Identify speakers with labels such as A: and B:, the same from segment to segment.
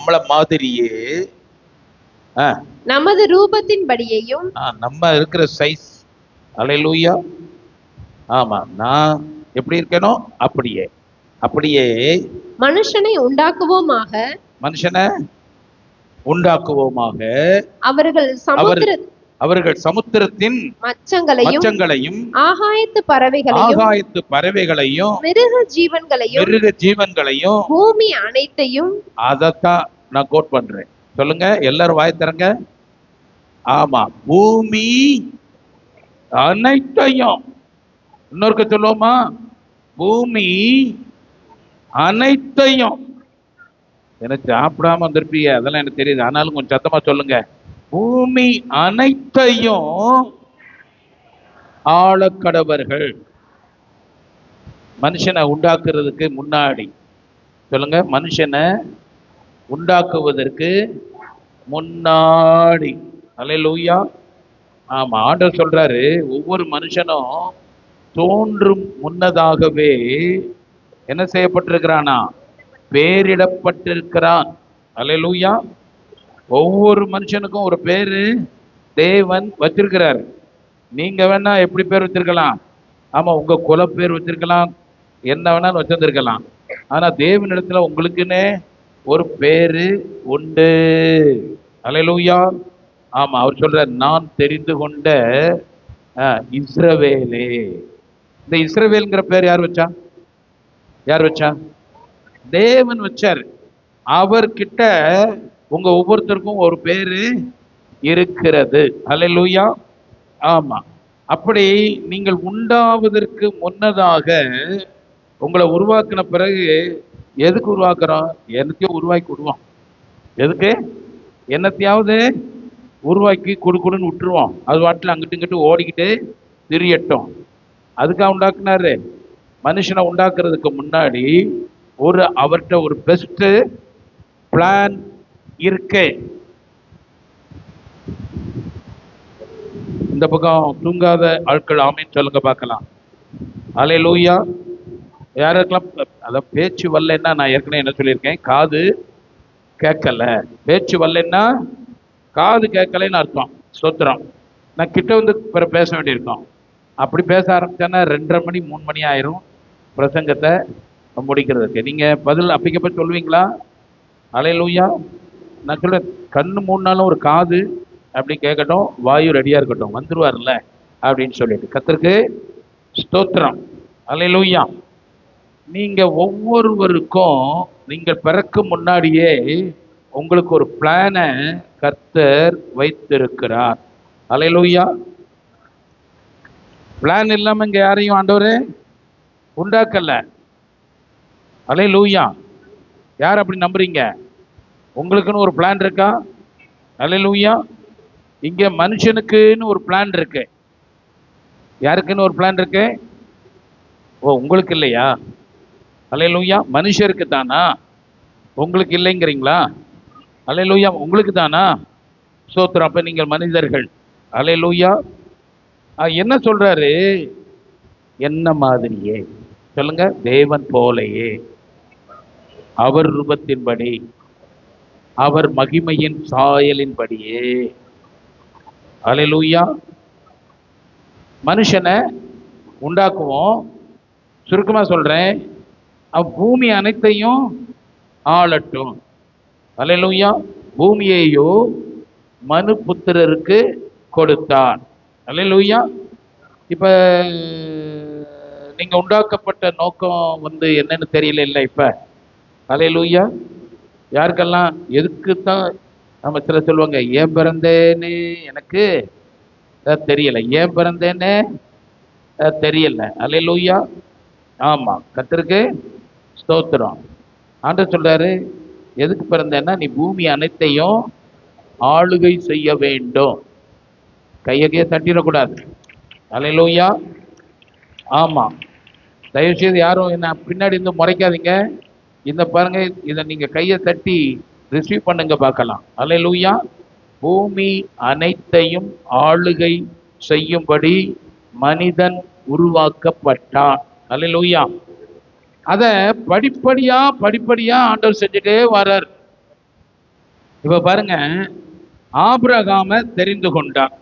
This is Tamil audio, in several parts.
A: நம்மள மாதிரியே
B: நமது ரூபத்தின்படியையும்,
A: நம்ம இருக்கிற சைஸ். அல்லேலூயா. ஆமா, நான் எப்படி இருக்கணும் அப்படியே அப்படியே
B: மனுஷனை உண்டாக்குவோமாக.
A: அவர்கள் சமுத்திரத்தின் மச்சங்களையும்
B: ஆகாயத்து பறவைகளையும் மிருக ஜீவன்களையும் பூமி அனைத்தையும்.
A: அதத்தான் நான் கோட் பண்றேன். சொல்லுங்க எல்லாரும் வாய் தரங்க. ஆமா, பூமி அனைத்தையும். இன்னொருக்க சொல்லுவோமா? பூமி அனைத்தையும். எனக்கு சாப்பிடாம வந்திருப்பீங்க, அதெல்லாம் எனக்கு தெரியுது. ஆனாலும் கொஞ்சம் சத்தமா சொல்லுங்க. பூமி அனைத்தையும் ஆளக்கடவர்கள். மனுஷனை உண்டாக்குறதுக்கு முன்னாடி சொல்லுங்க, மனுஷனை உண்டாக்குவதற்கு முன்னாடி. அல்லேலூயா. ஆமா, ஆண்டவர் சொல்றாரு, ஒவ்வொரு மனுஷனும் தோன்றும் முன்னதாகவே என்ன செய்யப்பட்டிருக்கிறானா? பேரிடப்பட்டிருக்கிறான். அல்லேலூயா. ஒவ்வொரு மனுஷனுக்கும் ஒரு பேரு தேவன் வச்சிருக்கிறார். நீங்க வேணா எப்படி பேர் வச்சிருக்கலாம். ஆமா, உங்க குல பேர் வச்சிருக்கலாம், என்ன வேணாலும் வச்சிருந்திருக்கலாம். ஆனா தேவனிடத்துல உங்களுக்குன்னே ஒரு பேரு உண்டு. அல்லேலூயா. ஆமா, அவர் சொல்றார், நான் தெரிந்து கொண்ட இஸ்ரவேலே. இந்த இஸ்ரவேல்ங்கிற பேர் யார் வச்சா? தேவன் வச்சார். அவர்கிட்ட உங்க ஒவ்வொருத்தருக்கும் ஒரு பேரு இருக்கிறது. அல்லேலூயா. ஆமா, அப்படி நீங்கள் உண்டாவதற்கு முன்னதாக உங்களை உருவாக்கின பிறகு எதுக்கு உருவாக்குறோம்? என்னத்தையும் உருவாக்கி விடுவோம். எதுக்கு? என்னத்தையாவது உருவாக்கி கொடுன்னு விட்டுருவோம். அது வாட்டில் அங்கிட்டு இங்கிட்டு ஓடிக்கிட்டு திரியட்டும். அதுக்காக உண்டாக்குனாரு. மனுஷனை உண்டாக்குறதுக்கு முன்னாடி அவர்கிட்ட ஒரு பெஸ்ட் பிளான் இருக்கு. இந்த பக்கம் தூங்காத ஆட்கள் ஆமீன் சொல்லுங்க பார்க்கலாம். அல்லேலூயா. யாருக்கெல்லாம் அதான் பேச்சு வரலன்னா, நான் ஏற்கனவே என்ன சொல்லியிருக்கேன், காது கேட்கல. பேச்சு வரலன்னா காது கேட்கலன்னு அர்த்தம். ஸ்தோத்திரம். நான் கிட்ட வந்து பேச வேண்டியிருக்கோம். அப்படி பேச ஆரம்பிச்சேன்னா 2:30 மணி 3 மணி ஆயிரும் பிரசங்கத்தை முடிக்கிறதுக்கு. நீங்க பதில் அப்பக்கப்ப சொல்லுவீங்களா? அல்லேலூயா. நான் சொல்றேன், கண்ணு மூணுனாலும் ஒரு காது அப்படி கேட்கட்டும், வாயு ரெடியா இருக்கட்டும், வந்துருவார்ல அப்படின்னு சொல்லிட்டு. கர்த்தருக்கு ஸ்தோத்திரம். அல்லேலூயா. நீங்க ஒவ்வொருவருக்கும் நீங்கள் பிறக்கும் முன்னாடியே உங்களுக்கு ஒரு பிளானை கர்த்தர் வைத்திருக்கிறார். அல்லேலூயா. பிளான் இல்லாம இங்க யாரையும் ஆண்டவரே உண்டாக்கல. அல்லேலூயா. யார் அப்படி நம்புறீங்க? உங்களுக்குன்னு ஒரு பிளான் இருக்கா? அல்லேலூயா. இங்க மனுஷனுக்குன்னு ஒரு பிளான் இருக்கு. யாருக்குன்னு ஒரு பிளான் இருக்கு? உங்களுக்கு இல்லையா? அல்லேலூயா. மனுஷருக்கு தானா? உங்களுக்கு இல்லைங்கிறீங்களா? அல்லேலூயா. உங்களுக்கு தானா? ஸ்தோத்திரம். அப்ப நீங்கள் மனிதர்கள். அல்லேலூயா. என்ன சொல்றாரு? என்ன மாதிரியே சொல்லுங்க, தேவன் போலையே, அவர் ரூபத்தின்படி, அவர் மகிமையின் சாயலின்படியே. அல்லேலூயா. மனுஷனை உண்டாக்குவோம். சுருக்கமா சொல்றேன், பூமி அனைத்தையும் ஆளட்டும். அல்லேலூயா. பூமியையோ மனு புத்திரருக்கு கொடுத்தான். அல்லேலூயா. இப்ப நீங்க உண்டாக்கப்பட்ட நோக்கம் என்னன்னு தெரியல இல்ல இப்ப. அல்லேலூயா. யாருக்கெல்லாம் எதுக்குத்தான் நம்ம சில சொல்லுவாங்க, ஏன் பிறந்தேன்னு எனக்கு தெரியல, ஏன் பிறந்தேன்னு தெரியல. அல்லேலூயா. ஆமா, கர்த்தருக்கு ஸ்தோத்திரம். ஆண்டவர் சொல்றாரு, எதுக்கு பிறந்தேன்னா நீ பூமி அனைத்தையும் ஆளுகை செய்ய வேண்டும். கையை தட்டிடக்கூடாது. அல்லேலூயா. ஆமா, தயவு செய்து யாரும் என்ன பின்னாடி இருந்து முறைக்காதீங்க. இந்த பாருங்க, இதை நீங்க கையை தட்டி ரிசீவ் பண்ணுங்க பார்க்கலாம். அல்லேலூயா. பூமி அனைத்தையும் ஆளுகை செய்யும்படி மனிதன் உருவாக்கப்பட்டான். அல்லேலூயா. அத படிப்படியா ஆண்டவர் செஞ்சுட்டே வர்றார். இப்ப பாருங்க, ஆபிரகாம தெரிந்து கொண்டான்.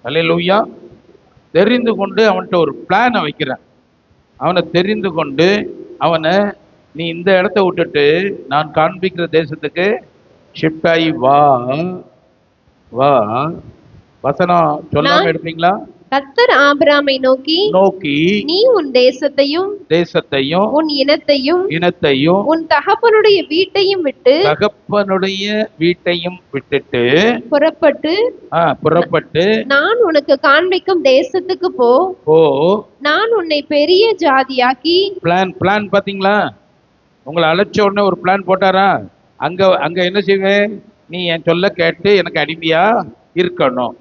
A: அல்லேலூயா. தெரிந்து கொண்டு அவன்கிட்ட ஒரு பிளானை வைக்கிறான். அவனை தெரிந்து கொண்டு அவனை, நீ இந்த இடத்த விட்டுட்டு நான் காண்பிக்கிற தேசத்துக்கு ஷிஃப்ட் ஆகி வா வா. வசனம் சொல்லாம எடுப்பீங்களா?
B: கர்த்தர் ஆபிரகாமை நோக்கி, நீ உன் தேசத்தையும் உன் இனத்தையும் உன் தகப்பனுடைய வீட்டையும்
A: விட்டுட்டு
B: புறப்பட்டு நான் உனக்கு காண்பிக்கும் தேசத்துக்கு போ. நான் உன்னை பெரிய ஜாதியாக்கி.
A: பிளான் பாத்தீங்களா? உங்களை அழைச்ச உடனே ஒரு பிளான் போட்டாரா? அங்க என்ன செய்வேன்? நீ என் சொல்ல கேட்டு எனக்கு அடிமையா இருக்கணும்.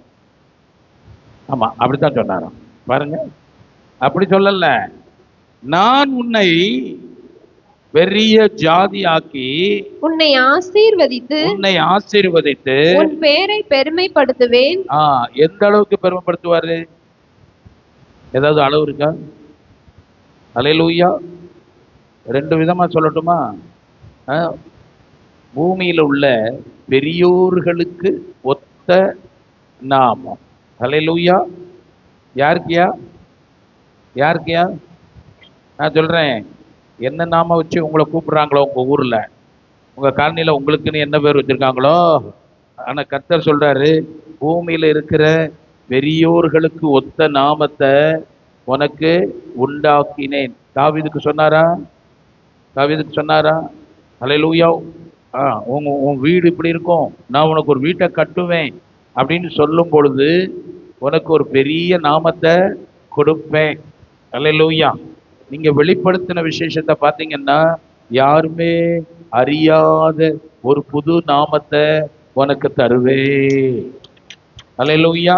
A: ஆமா, அப்படித்தான் சொன்னாராம். பாருங்க, அப்படி சொல்லல, நான் உன்னை பெரிய ஜாதியாக்கி
B: உன்னை ஆசீர்வதித்து உன் பேரை பெருமைப்படுத்துவேன்.
A: எந்த அளவுக்கு பெருமைப்படுத்துவாரு? ஏதாவது அளவு இருக்கா? அல்லேலூயா. 2 விதமா சொல்லட்டுமா? பூமியில உள்ள பெரியோர்களுக்கு ஒத்த நாமம். அல்லேலூயா. யாருக்கியா? நான் சொல்றேன், என்ன நாம வச்சு உங்களை கூப்பிடுறாங்களோ உங்க ஊர்ல, உங்க காலனியில உங்களுக்குன்னு என்ன பேர் வச்சிருக்காங்களோ, ஆனா கர்த்தர் சொல்றாரு, பூமியில இருக்கிற பெரியோர்களுக்கு ஒத்த நாமத்தை உனக்கு உண்டாக்கினேன். தாவீதுக்கு சொன்னாரா? அல்லேலூயா. உன் வீடு இப்படி இருக்கும், நான் உனக்கு ஒரு வீட்டை கட்டுவேன் அப்படின்னு சொல்லும் பொழுது உனக்கு ஒரு பெரிய நாமத்தை கொடுப்பேன். அல்லேலூயா. நீங்க வெளிப்படுத்தின விசேஷத்தை பார்த்தீங்கன்னா, யாருமே அறியாத ஒரு புது நாமத்தை உனக்கு தருவே. அல்லேலூயா.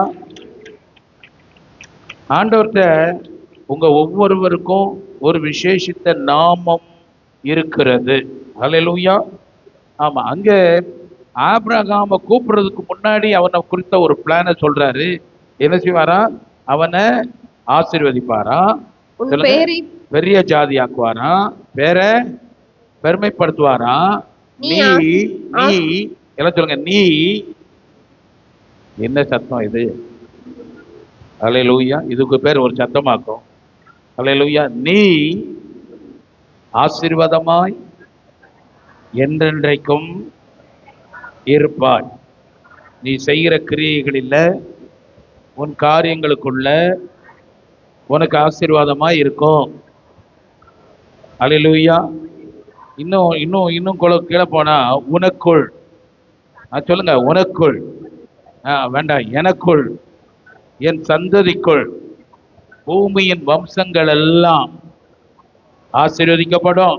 A: ஆண்டவர்கிட்ட உங்க ஒவ்வொருவருக்கும் ஒரு விசேஷித்த நாமம் இருக்கிறது. அல்லேலூயா. ஆமா, அங்க ஆபிரகாம கூப்பிடுறதுக்கு முன்னாடி அவனை குறித்த ஒரு பிளானை சொல்றாரு. என்ன செய்வாரா? அவனை ஆசீர்வதிப்பாரா, பெரிய ஜாதி ஆக்குவாரா, பேர பெருமைப்படுத்துவாரா. நீ எல்லாம் சொல்லுங்க, நீ. என்ன சத்தம் இது? அல்லேலூயா. இதுக்கு பேர் ஒரு சத்தமாக்கும். அல்லேலூயா. நீ ஆசீர்வாதமாய் என்றென்றைக்கும் இருப்பாய். நீ செய்கிற கிரியைகளில், உன் காரியங்களுக்குள்ள உனக்கு ஆசீர்வாதமாய் இருக்கும். அல்லேலூயா. இன்னும் கீழே போனா, உனக்குள், சொல்லுங்க, உனக்குள் வேண்டாம், எனக்குள், என் சந்ததிக்குள் பூமியின் வம்சங்கள் எல்லாம் ஆசீர்வதிக்கப்படும்.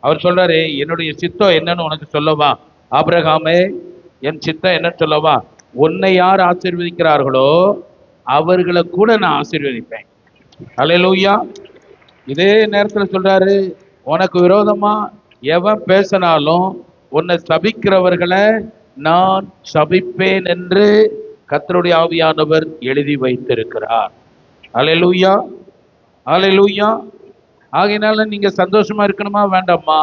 A: அவர் சொல்றாரு, என்னுடைய சித்தம் என்னன்னு உனக்கு சொல்லவா ஆபிரகாமே? என் சித்தம் என்னன்னு சொல்லவா? உன்னை யார் ஆசீர்வதிக்கிறார்களோ அவர்களை கூட நான் ஆசீர்வதிப்பேன். அல்லேலூயா. இதே நேரத்தில் சொல்றாரு, உனக்கு விரோதமா எவன் பேசினாலும் உன்னை சபிக்கிறவர்களை நான் சபிப்பேன் என்று கர்த்தருடைய ஆவியானவர் எழுதி வைத்திருக்கிறார். அல்லேலூயா. அல்லேலூயா. ஆகையினால நீங்க சந்தோஷமா இருக்கணுமா வேண்டாமா?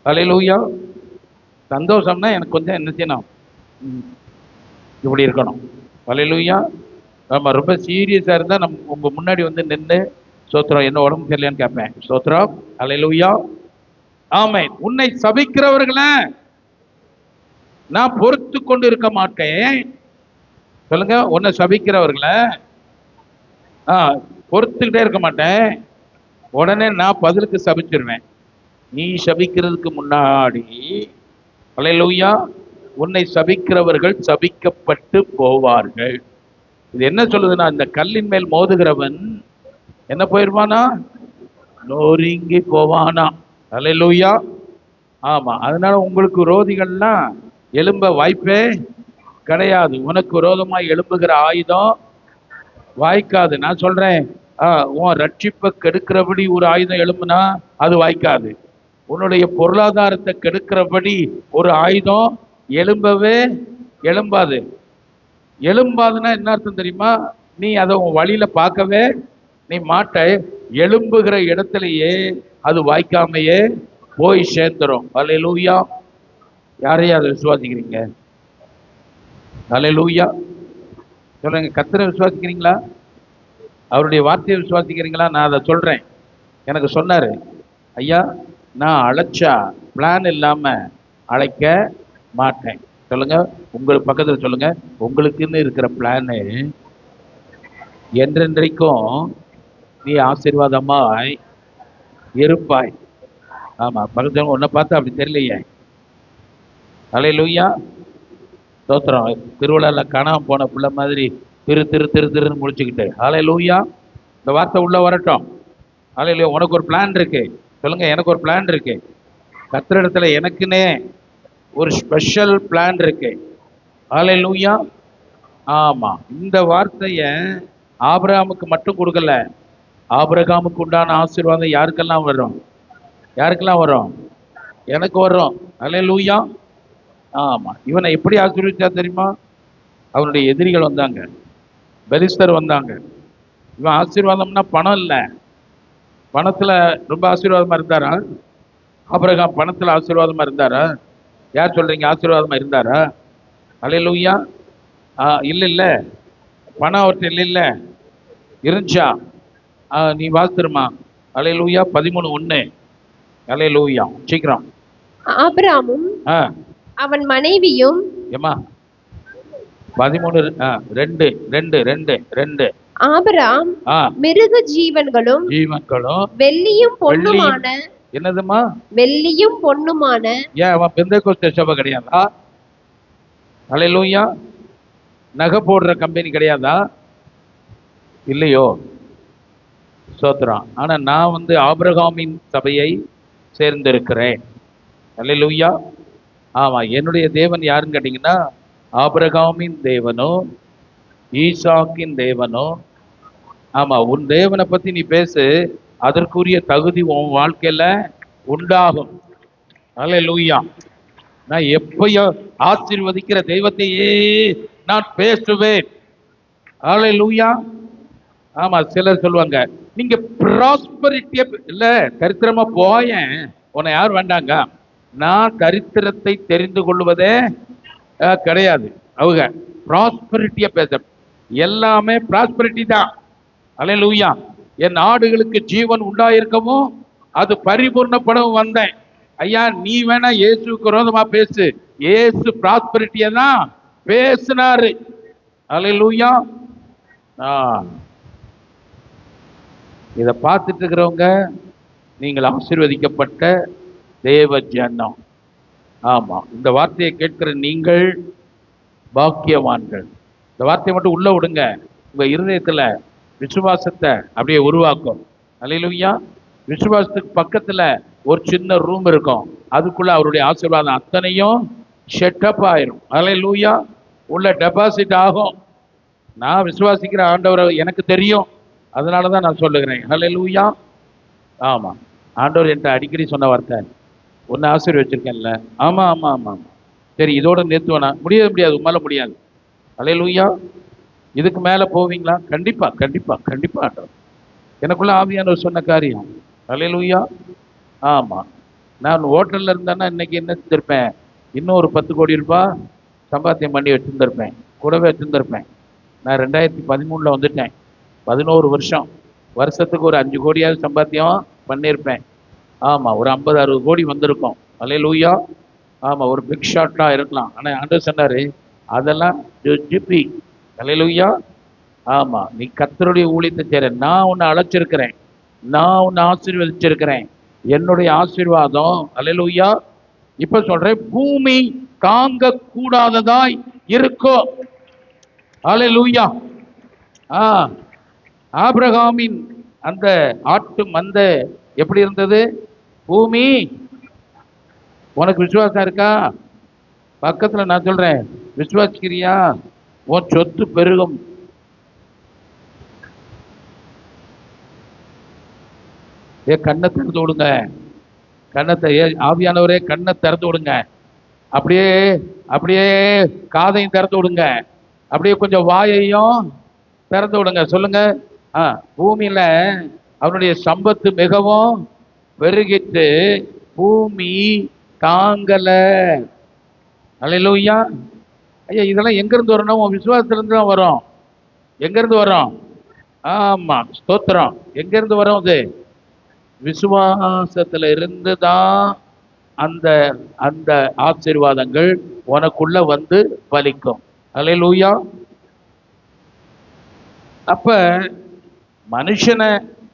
A: அல்லேலூயா. சந்தோஷம்னா எனக்கு கொஞ்சம் என்ன செய்யணும்? இப்படி இருக்கணும். அல்லேலூயா. நம்ம ரொம்ப சீரியஸா இருந்தா உங்க முன்னாடி வந்து நின்று ஸ்தோத்திரம், என்ன உடம்பு சரியில்லையான்னு கேட்பேன். ஸ்தோத்திரம். அல்லேலூயா. ஆமென். உன்னை சபிக்கிறவர்களை நான் பொறுத்து கொண்டு இருக்க மாட்டேன். சொல்லுங்க, உன்னை சபிக்கிறவர்களை பொறுத்துக்கிட்டே இருக்க மாட்டேன். உடனே நான் பதிலுக்கு சபிச்சிருவேன். நீ சபிக்கிறதுக்கு முன்னாடி, அல்லேலூயா, உன்னை சபிக்கிறவர்கள் சபிக்கப்பட்டு போவார்கள். இது என்ன சொல்லுதுன்னா, இந்த கல்லின் மேல் மோதுகிறவன் என்ன போயிருவானா? நொறுங்கி போவானா. அல்லேலூயா. ஆமா, அதனால உங்களுக்கு விரோதிகள்லாம் எழும்ப வாய்ப்பே கிடையாது. உனக்கு விரோதமாய் எழும்புகிற ஆயுதம் வாய்க்காது. நான் சொல்றேன், உன் ரட்சிப்பை கெடுக்கிறபடி ஒரு ஆயுதம் எழும்புனா அது வாய்க்காது. உன்னுடைய பொருளாதாரத்தை கெடுக்கிறபடி ஒரு ஆயுதம் எழும்பாது. எழும்பாதுன்னா என்ன அர்த்தம் தெரியுமா? நீ அதை உன் வழியில பார்க்கவே நீ மாட்ட. எழும்புகிற இடத்திலேயே அது வாய்க்காமையே போய் சேர்ந்துரும். அல்லேலூயா. யாரையும் அதை விசுவாசிக்கிறீங்க? அல்லேலூயா சொல்லுங்க. கர்த்தரை விசுவாசிக்கிறீங்களா? அவருடைய வார்த்தையை விசுவாசிக்கிறீங்களா? நான் அதை சொல்றேன். எனக்கு சொன்னாரு, ஐயா நான் அழைச்சா பிளான் இல்லாம அழைக்க மாட்டேன். சொல்லுங்க, உங்களுக்கு பக்கத்தில் சொல்லுங்க, உங்களுக்குன்னு இருக்கிற பிளானு என்றென்றைக்கும் நீ ஆசீர்வாதமாய் இருப்பாய். ஆமா, பக்கத்துல உன்னை பார்த்தா அப்படி தெரியலையே. அல்லேலூயா ஸ்தோத்திரம். திருவிழாவில் காணாம போன பிள்ளை மாதிரி திருன்னு முடிச்சுக்கிட்டு, அல்லேலூயா. இந்த வார்த்தை உள்ள வரட்டும். அல்லேலூயா. உனக்கு ஒரு பிளான் இருக்கு. சொல்லுங்க, எனக்கு ஒரு பிளான் இருக்கு. கர்த்தரிடத்துல எனக்குன்னே ஒரு ஸ்பெஷல் பிளான் இருக்கு. அல்லேலூயா. ஆமா, இந்த வார்த்தைய ஆபிரகாமுக்கு மட்டும் கொடுக்கல. ஆபிரகாமுக்கு உண்டான ஆசீர்வாதம் யாருக்கெல்லாம் வரும்? யாருக்கெல்லாம் வரும்? எனக்கு வரும். அல்லேலூயா. ஆமா, இவனை எப்படி ஆசீர்வதிச்சா தெரியுமா? அவனுடைய எதிரிகள் வந்தாங்க, பெலிஸ்தர் வந்தாங்க. இவன் ஆசீர்வாதம்னா பணம் இல்லை. பணத்துல ரொம்ப ஆசீர்வாதமா இருந்தாரா? ஆபிரகாம் பணத்துல ஆசீர்வாதமா இருந்தாரா? யார் சொல்றீங்க? ஆசீர்வாதமா இருந்தாரா? அல்லேலூயா. இல்ல இல்ல, பணம் அவர்கிட்ட இல்ல இருந்துச்சா? நீ வாசிருமா? அல்லேலூயா. 13:1. அல்லேலூயா. சீக்கிரம்.
B: ஆபிரகாமும் அவன் மனைவியும்
A: ஏமா 13:2.
B: ஆபிரகாம் மிருக ஜீவன்களும் வெள்ளியும் பொன்னுமான.
A: என்னதுமா? வெள்ளியும்
B: பொன்னுமான.
A: ஏன் அவன் பெந்தேகோஸ்தே சபை கிடையாதா? அல்லேலூயா. நகை போடுற கம்பெனி கிடையாதா? இல்லையோ? சோத்ரம். ஆனா நான் ஆபிரகாமின் சபையை சேர்ந்திருக்கிறேன். அல்லேலூயா. ஆமா, என்னுடைய தேவன் யாருன்னு கேட்டீங்கன்னா, ஆபிரகாமின் தேவனோ ஈசாக்கின் தேவனோ. ஆமா, உன் தேவனை பத்தி நீ பேசு, அதற்குரிய தகுதி உன் வாழ்க்கையில உண்டாகும். அல்லேலூயா. நான் எப்பயும் ஆசீர்வதிக்கிற தெய்வத்தையே நான் பேசுவேன். அல்லேலூயா. ஆமா, சிலர் சொல்லுவாங்க, நீங்க ப்ராஸ்பரிட்டியா இல்ல, தரித்திரமா போயேன், உன்னை யார் வேண்டாங்க. நான் தரித்திரத்தை தெரிந்து கொள்வதே கிடையாது. அவங்க ப்ராஸ்பரிட்டியா பேச, எல்லாமே ப்ராஸ்பரிட்டி தான். அல்லேலூயா. என் ஆடுகளுக்கு ஜீவன் உண்டாயிருக்கவும் அது பரிபூர்ணப்படவும் வந்தேன். ஐயா, நீ வேணா இயேசுக்கு விரோதமா பேசு, இயேசு ப்ராஸ்பரிட்டியை தான் பேசினாரு. அல்லேலூயா. இதை பார்த்துட்டு இருக்கிறவங்க நீங்கள் ஆசீர்வதிக்கப்பட்ட தேவ ஜனம். ஆமா, இந்த வார்த்தையை கேட்கிற நீங்கள் பாக்கியவான்கள். இந்த வார்த்தையை மட்டும் உள்ள விடுங்க, உங்க இருதயத்துல விசுவாசத்தை அப்படியே உருவாக்கும். அல்லேலூயா. விசுவாசத்துக்கு பக்கத்துல ஒரு சின்ன ரூம் இருக்கும், அதுக்குள்ள அவருடைய ஆசீர்வாதம் அத்தனையும் ஷெட்டப் ஆயிரும். அல்லேலூயா. உள்ள டெபாசிட் ஆகும். நான் விசுவாசிக்கிற ஆண்டவரை எனக்கு தெரியும், அதனாலதான் நான் சொல்லுகிறேன். அல்லேலூயா. ஆமா, ஆண்டவர் என்கிட்ட அடிக்கடி சொன்ன வார்த்தை, ஒன்னு ஆசீர்வச்சிருக்கேன்ல. ஆமா ஆமா ஆமா ஆமா. சரி, இதோட நிறுத்துவேனா? முடியாது, உமால முடியாது. அல்லேலூயா. இதுக்கு மேல போவீங்களா? கண்டிப்பா கண்டிப்பா கண்டிப்பா ஆண்டவர் எனக்குள்ள ஆவியானவர் சொன்ன காரியம். அல்லேலூயா. ஆமா, நான் ஹோட்டல்ல இருந்தேன்னா இன்னைக்கு என்ன செஞ்சிருப்பேன்? இன்னும் ஒரு 10 கோடி ரூபாய் சம்பாத்தியம் பண்ணி வச்சிருந்திருப்பேன், கூடவே வச்சிருந்திருப்பேன். நான் 2013 வந்துட்டேன். 11 வருஷம், வருஷத்துக்கு ஒரு 5 கோடியாவது சம்பாத்தியம் பண்ணியிருப்பேன். ஆமா, ஒரு 50-60 கோடி வந்திருக்கும். அல்லேலூயா. ஆமா, ஒரு பிக் ஷாட்டா இருக்கலாம். ஆனா ஆண்டவர் சொன்னாரு, அதெல்லாம் ஜிபி. அல்லேலூயா. ஆமா, நீ கர்த்தருடைய ஊழியத்தை சேர, நான் உன்னை அழைச்சிருக்கிறேன், நான் உன்னை ஆசீர்வதிச்சிருக்கிறேன். என்னுடைய ஆசீர்வாதம், அல்லேலூயா, இப்ப சொல்றேன், பூமி தாங்க கூடாததாய் இருக்கும். அல்லேலூயா. ஆபிரகாமின் அந்த ஆட்டு மந்த எப்படி இருந்தது? பூமி. உனக்கு விசுவாசம் இருக்கா? பக்கத்துல நான் சொல்றேன், விசுவாசிக்கிறியா? உன் சொத்து பெருகும். கண்ணை திறந்து விடுங்க, ஆவியானவரே கண்ணை திறந்து விடுங்க. அப்படியே அப்படியே காதையும் திறந்து விடுங்க, அப்படியே கொஞ்சம் வாயையும் திறந்து விடுங்க. சொல்லுங்க. பூமியில அவனுடைய சம்பத்து மிகவும் பெருகிட்டு பூமி தாங்கல. அல்லேலூயா. ஐயா இதெல்லாம் எங்கேருந்து வரணும்? உன் விசுவாசத்துலேருந்து தான் வரும். எங்கேருந்து வரும்? ஆமா, ஸ்தோத்திரம். எங்கேருந்து வரும்? அது விசுவாசத்துல இருந்து தான் அந்த அந்த ஆசீர்வாதங்கள் உனக்குள்ள வந்து பலிக்கும். அல்லேலூயா. அப்ப மனுஷனை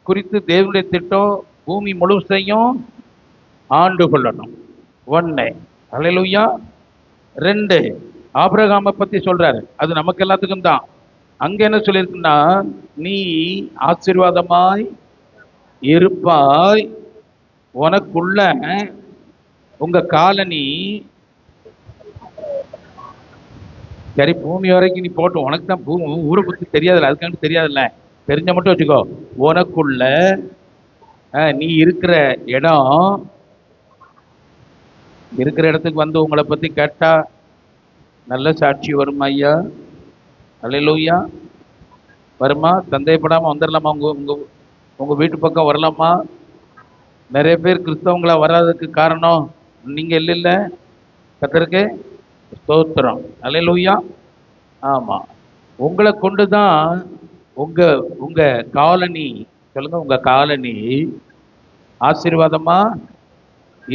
A: குறித்து தேவனுடைய திட்டம் பூமி முழுசையும் ஆண்டு கொள்ளணும். ஒன்று. அல்லேலூயா. 2, ஆபிரகாமை பத்தி சொல்றாரு. அது நமக்கு எல்லாத்துக்கும் தான். அங்க என்ன சொல்லியிருக்குன்னா, நீ ஆசீர்வாதமாய் இருப்பாய், உனக்குள்ள உங்க காலனி சரி பூமி வரைக்கும் நீ போட்டு, உனக்கு தான் பூமி ஊரை பத்தி தெரியாதுல்ல, அதுக்காண்டி தெரியாதுல்ல, தெரிஞ்ச மட்டும் வச்சுக்கோ. உனக்குள்ள நீ இருக்கிற இடம், இருக்கிற இடத்துக்கு வந்து உங்களை பத்தி கேட்டா நல்ல சாட்சி வருமா ஐயா? அல்லேலூயா. வருமா? சந்தேகப்படாம வந்துடலாமா? உங்க உங்க உங்க வீட்டு பக்கம் வரலாமா? நிறைய பேர் கிறிஸ்தவங்களா வராததுக்கு காரணம் நீங்க இல்ல. கர்த்தருக்கு ஸ்தோத்திரம். அல்லேலூயா. ஆமா, உங்களை கொண்டுதான் உங்க உங்க காலனி, சொல்லுங்க, உங்க காலனி ஆசீர்வாதமா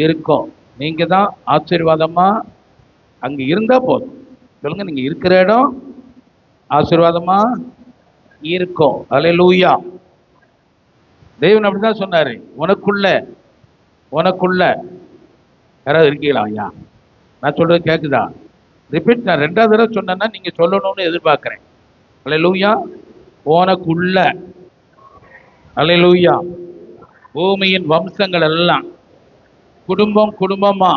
A: இருக்கும். நீங்க தான் ஆசீர்வாதமா அங்க இருந்தா போதும். சொல்லுங்க, நீங்க இருக்கிற இடம் ஆசீர்வாதமா இருக்கும். அல்லேலூயா. தேவன் அப்படிதான் சொன்னாரு. உனக்குள்ள உனக்குள்ள யாராவது இருக்கீங்களா ஐயா? நான் சொல்றது கேக்குதா? ரிப்பீட். நான் 2வது தடவை சொன்னேன்னா நீங்க சொல்லணும்னு எதிர்பார்க்கிறேன். அல்லேலூயா. உனக்குள்ள. அல்லேலூயா. பூமியின் வம்சங்கள் எல்லாம் குடும்பம் குடும்பமா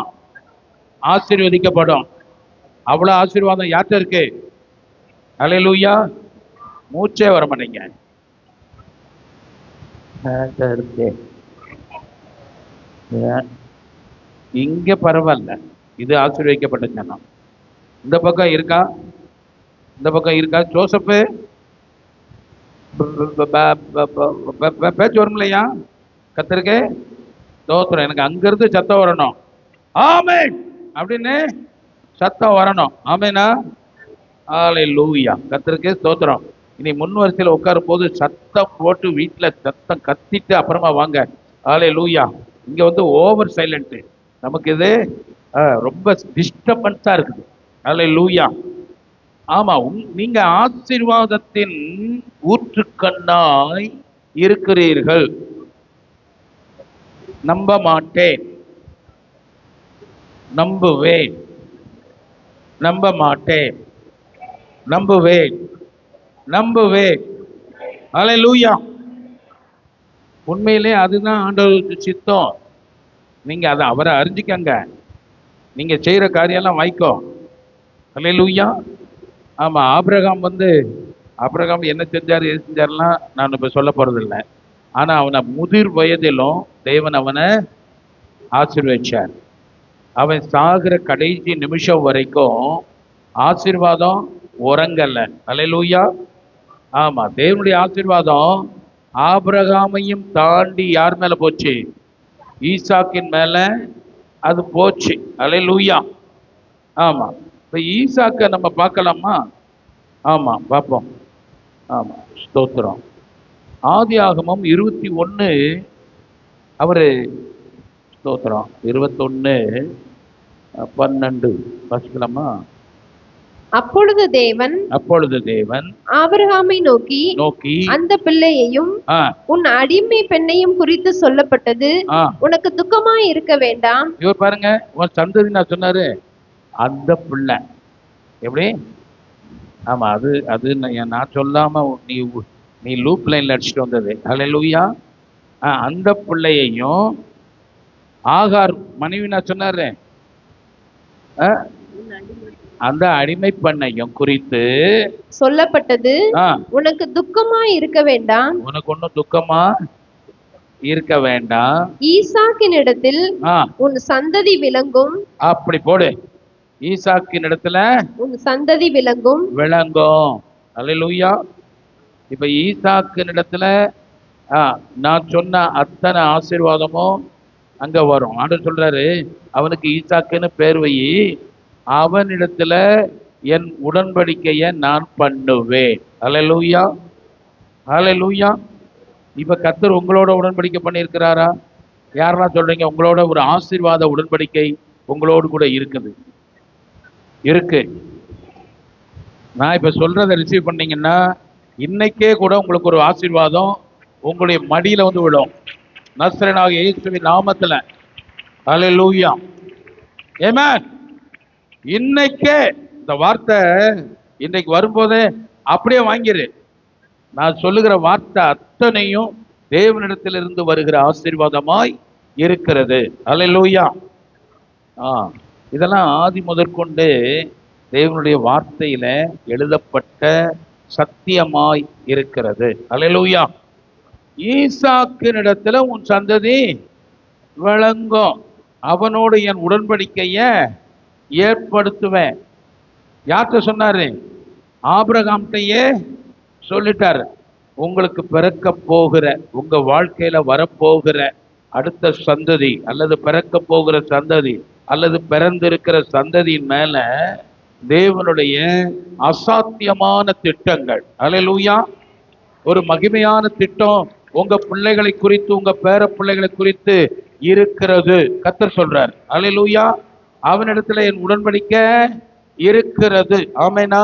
A: ஆசீர்வதிக்கப்படும். அவ்வளவு ஆசீர்வாதம் யார்கிட்ட இருக்கு? அல்லேலூயா. மூச்சே வர மாட்டீங்க. இங்க பரவாயில்ல, இது ஆசீர்வதிக்கப்பட்ட ஜனம். இந்த பக்கம் இருக்கா? இந்த பக்கம் இருக்கா? ஜோசப்பு பேச்சு வரும் இல்லையா? கர்த்தருக்கு ஸ்தோத்திரம். எனக்கு அங்கிருந்து சத்தம் வரணும். ஆமென் அப்படின்னு சத்தம் வரணும். ஆமெனா? அல்லேலூயா. கர்த்தருக்கு ஸ்தோத்திரம். இனி முன் வரிசையில் உட்காரும் போது சத்தம் போட்டு வீட்டுல சத்தம் கத்திட்டு அப்புறமா வாங்க. அல்லேலூயா. இங்க வந்து ஓவர் சைலண்ட். நமக்கு இது ரொம்ப டிஸ்டர்பன்ஸா இருக்குது. அல்லேலூயா. ஆமா, நீங்க ஆசீர்வாதத்தின் ஊற்றுக்கண்ணாய் இருக்கிறீர்கள். நம்ப மாட்டேன், நம்புவேன், நம்ப மாட்டேன், நம்புவேன், நம்புவேன். அல்லேலூயா. உண்மையிலே அதுதான் ஆண்டவருக்கு சித்தம். நீங்க அதை அவரை அறிஞ்சிக்கங்க. நீங்க செய்யற காரியம்லாம் வாய்க்கோ. அல்லேலூயா. ஆமா, ஆபிரகாம் என்ன செஞ்சாரு எது செஞ்சாருலாம் நான் இப்ப சொல்ல போறது இல்லை. ஆனா அவனை முதிர் வயதிலும் தேவன் அவனை ஆசீர்வதிச்சார். அவன் சாகிற கடைசி நிமிஷம் வரைக்கும் ஆசீர்வாதம் உறங்கல்ல. அல்லேலூயா. ஆமா, தேவனுடைய ஆசீர்வாதம் ஆபிரகாமையும் தாண்டி யார் மேல போச்சு? ஈசாக்கின் மேல அது போச்சு. அல்லேலூயா. ஆமா, இப்ப ஈசாக்க நம்ம பார்க்கலாமா? ஆமா, பார்ப்போம். ஆமா, ஸ்தோத்திரம். ஆதியாகமம் 21 அவரு ஸ்தோத்திரம் 21:12 வாசிக்கலாமா?
B: அப்பொழுது தேவன் ஆபிரகாமை நோக்கி அந்த பிள்ளையையும் உன் அடிமை பெண்ணையும் குறித்து சொல்லப்பட்டது உனக்கு துக்கமாய் இருக்க வேண்டாம்.
A: இவர் பாருங்க, உன் சந்ததி நான் சொன்னாரு அந்த பிள்ளை எப்படி? ஆமா, அது நான் சொல்லாம நீ லூப் லைன்ல அடிச்சுட்டு வந்தது. அல்லேலூயா. அந்த பிள்ளையையும் ஆகார் மனைவி நான் சொன்னாரு அந்த அடிமை பெண்ணையும் குறித்து
B: சொல்லப்பட்டது உனக்கு துக்கமா இருக்க வேண்டாம்.
A: உனக்கு ஒன்னும் துக்கமா இருக்க வேண்டாம்.
B: ஈசாக்கின் இடத்தில் உன் சந்ததி விளங்கும்.
A: அப்படி போடு. ஈசாக்கின் இடத்துல
B: உன் சந்ததி விளங்கும்.
A: அல்லேலூயா. இப்ப ஈசாக்கின் இடத்துல நான் சொன்ன அத்தனை ஆசீர்வாதமும் அங்க வரும். ஆண்டவர் சொல்றாரு, அவனுக்கு ஈசாக்குன்னு பேர் வை, அவனிடத்துல என் உடன்படிக்கையை நான் பண்ணுவேன். அல்லேலூயா, அல்லேலூயா. இப்ப கர்த்தர் உங்களோட உடன்படிக்கை பண்ணியிருக்கிறாரா? யாரெல்லாம் சொல்றீங்க உங்களோட ஒரு ஆசீர்வாத உடன்படிக்கை உங்களோடு கூட இருக்குது? இருக்கு. நான் இப்ப சொல்றதை ரிசீவ் பண்ணீங்கன்னா இன்னைக்கே கூட உங்களுக்கு ஒரு ஆசீர்வாதம் உங்களுடைய மடியில வந்து விடும், நஸ்ரேனாகிய இயேசுவின் நாமத்துல. அல்லேலூயா, ஆமென். இன்னைக்கே இந்த வார்த்தை இன்னைக்கு வரும்போதே அப்படியே வாங்கிரு. நான் சொல்லுகிற வார்த்தை அத்தனையும் தேவனிடத்திலிருந்து வருகிற ஆசீர்வாதமாய் இருக்கிறது. அல்லேலூயா. இதெல்லாம் ஆதி முதற்கொண்டு தேவனுடைய வார்த்தையில எழுதப்பட்ட சத்தியமாய் இருக்கிறது. அல்லேலூயா. ஈசாக்கினிடத்துல உன் சந்ததி விளங்கும், அவனோடு என் உடன்படிக்கைய ஏற்படுத்துவேன். யார்கிட்ட சொன்னாரு? ஆபிரகாம்கிட்டயே சொல்லிட்டாரு. உங்களுக்கு பிறக்க போகிற, உங்க வாழ்க்கையில வரப்போகிற அடுத்த சந்ததி அல்லது பிறக்க போகிற சந்ததி அல்லது பிறந்திருக்கிற சந்ததியின் மேல தேவனுடைய அசாத்தியமான திட்டங்கள், அல்லேலூயா, ஒரு மகிமையான திட்டம் உங்க பிள்ளைகளை குறித்து, உங்க பேர பிள்ளைகளை குறித்து இருக்கிறது. கர்த்தர் சொல்றார். அல்லேலூயா. அவனிடத்துல என் உடன்படிக்கை இருக்கிறது. ஆமெனா.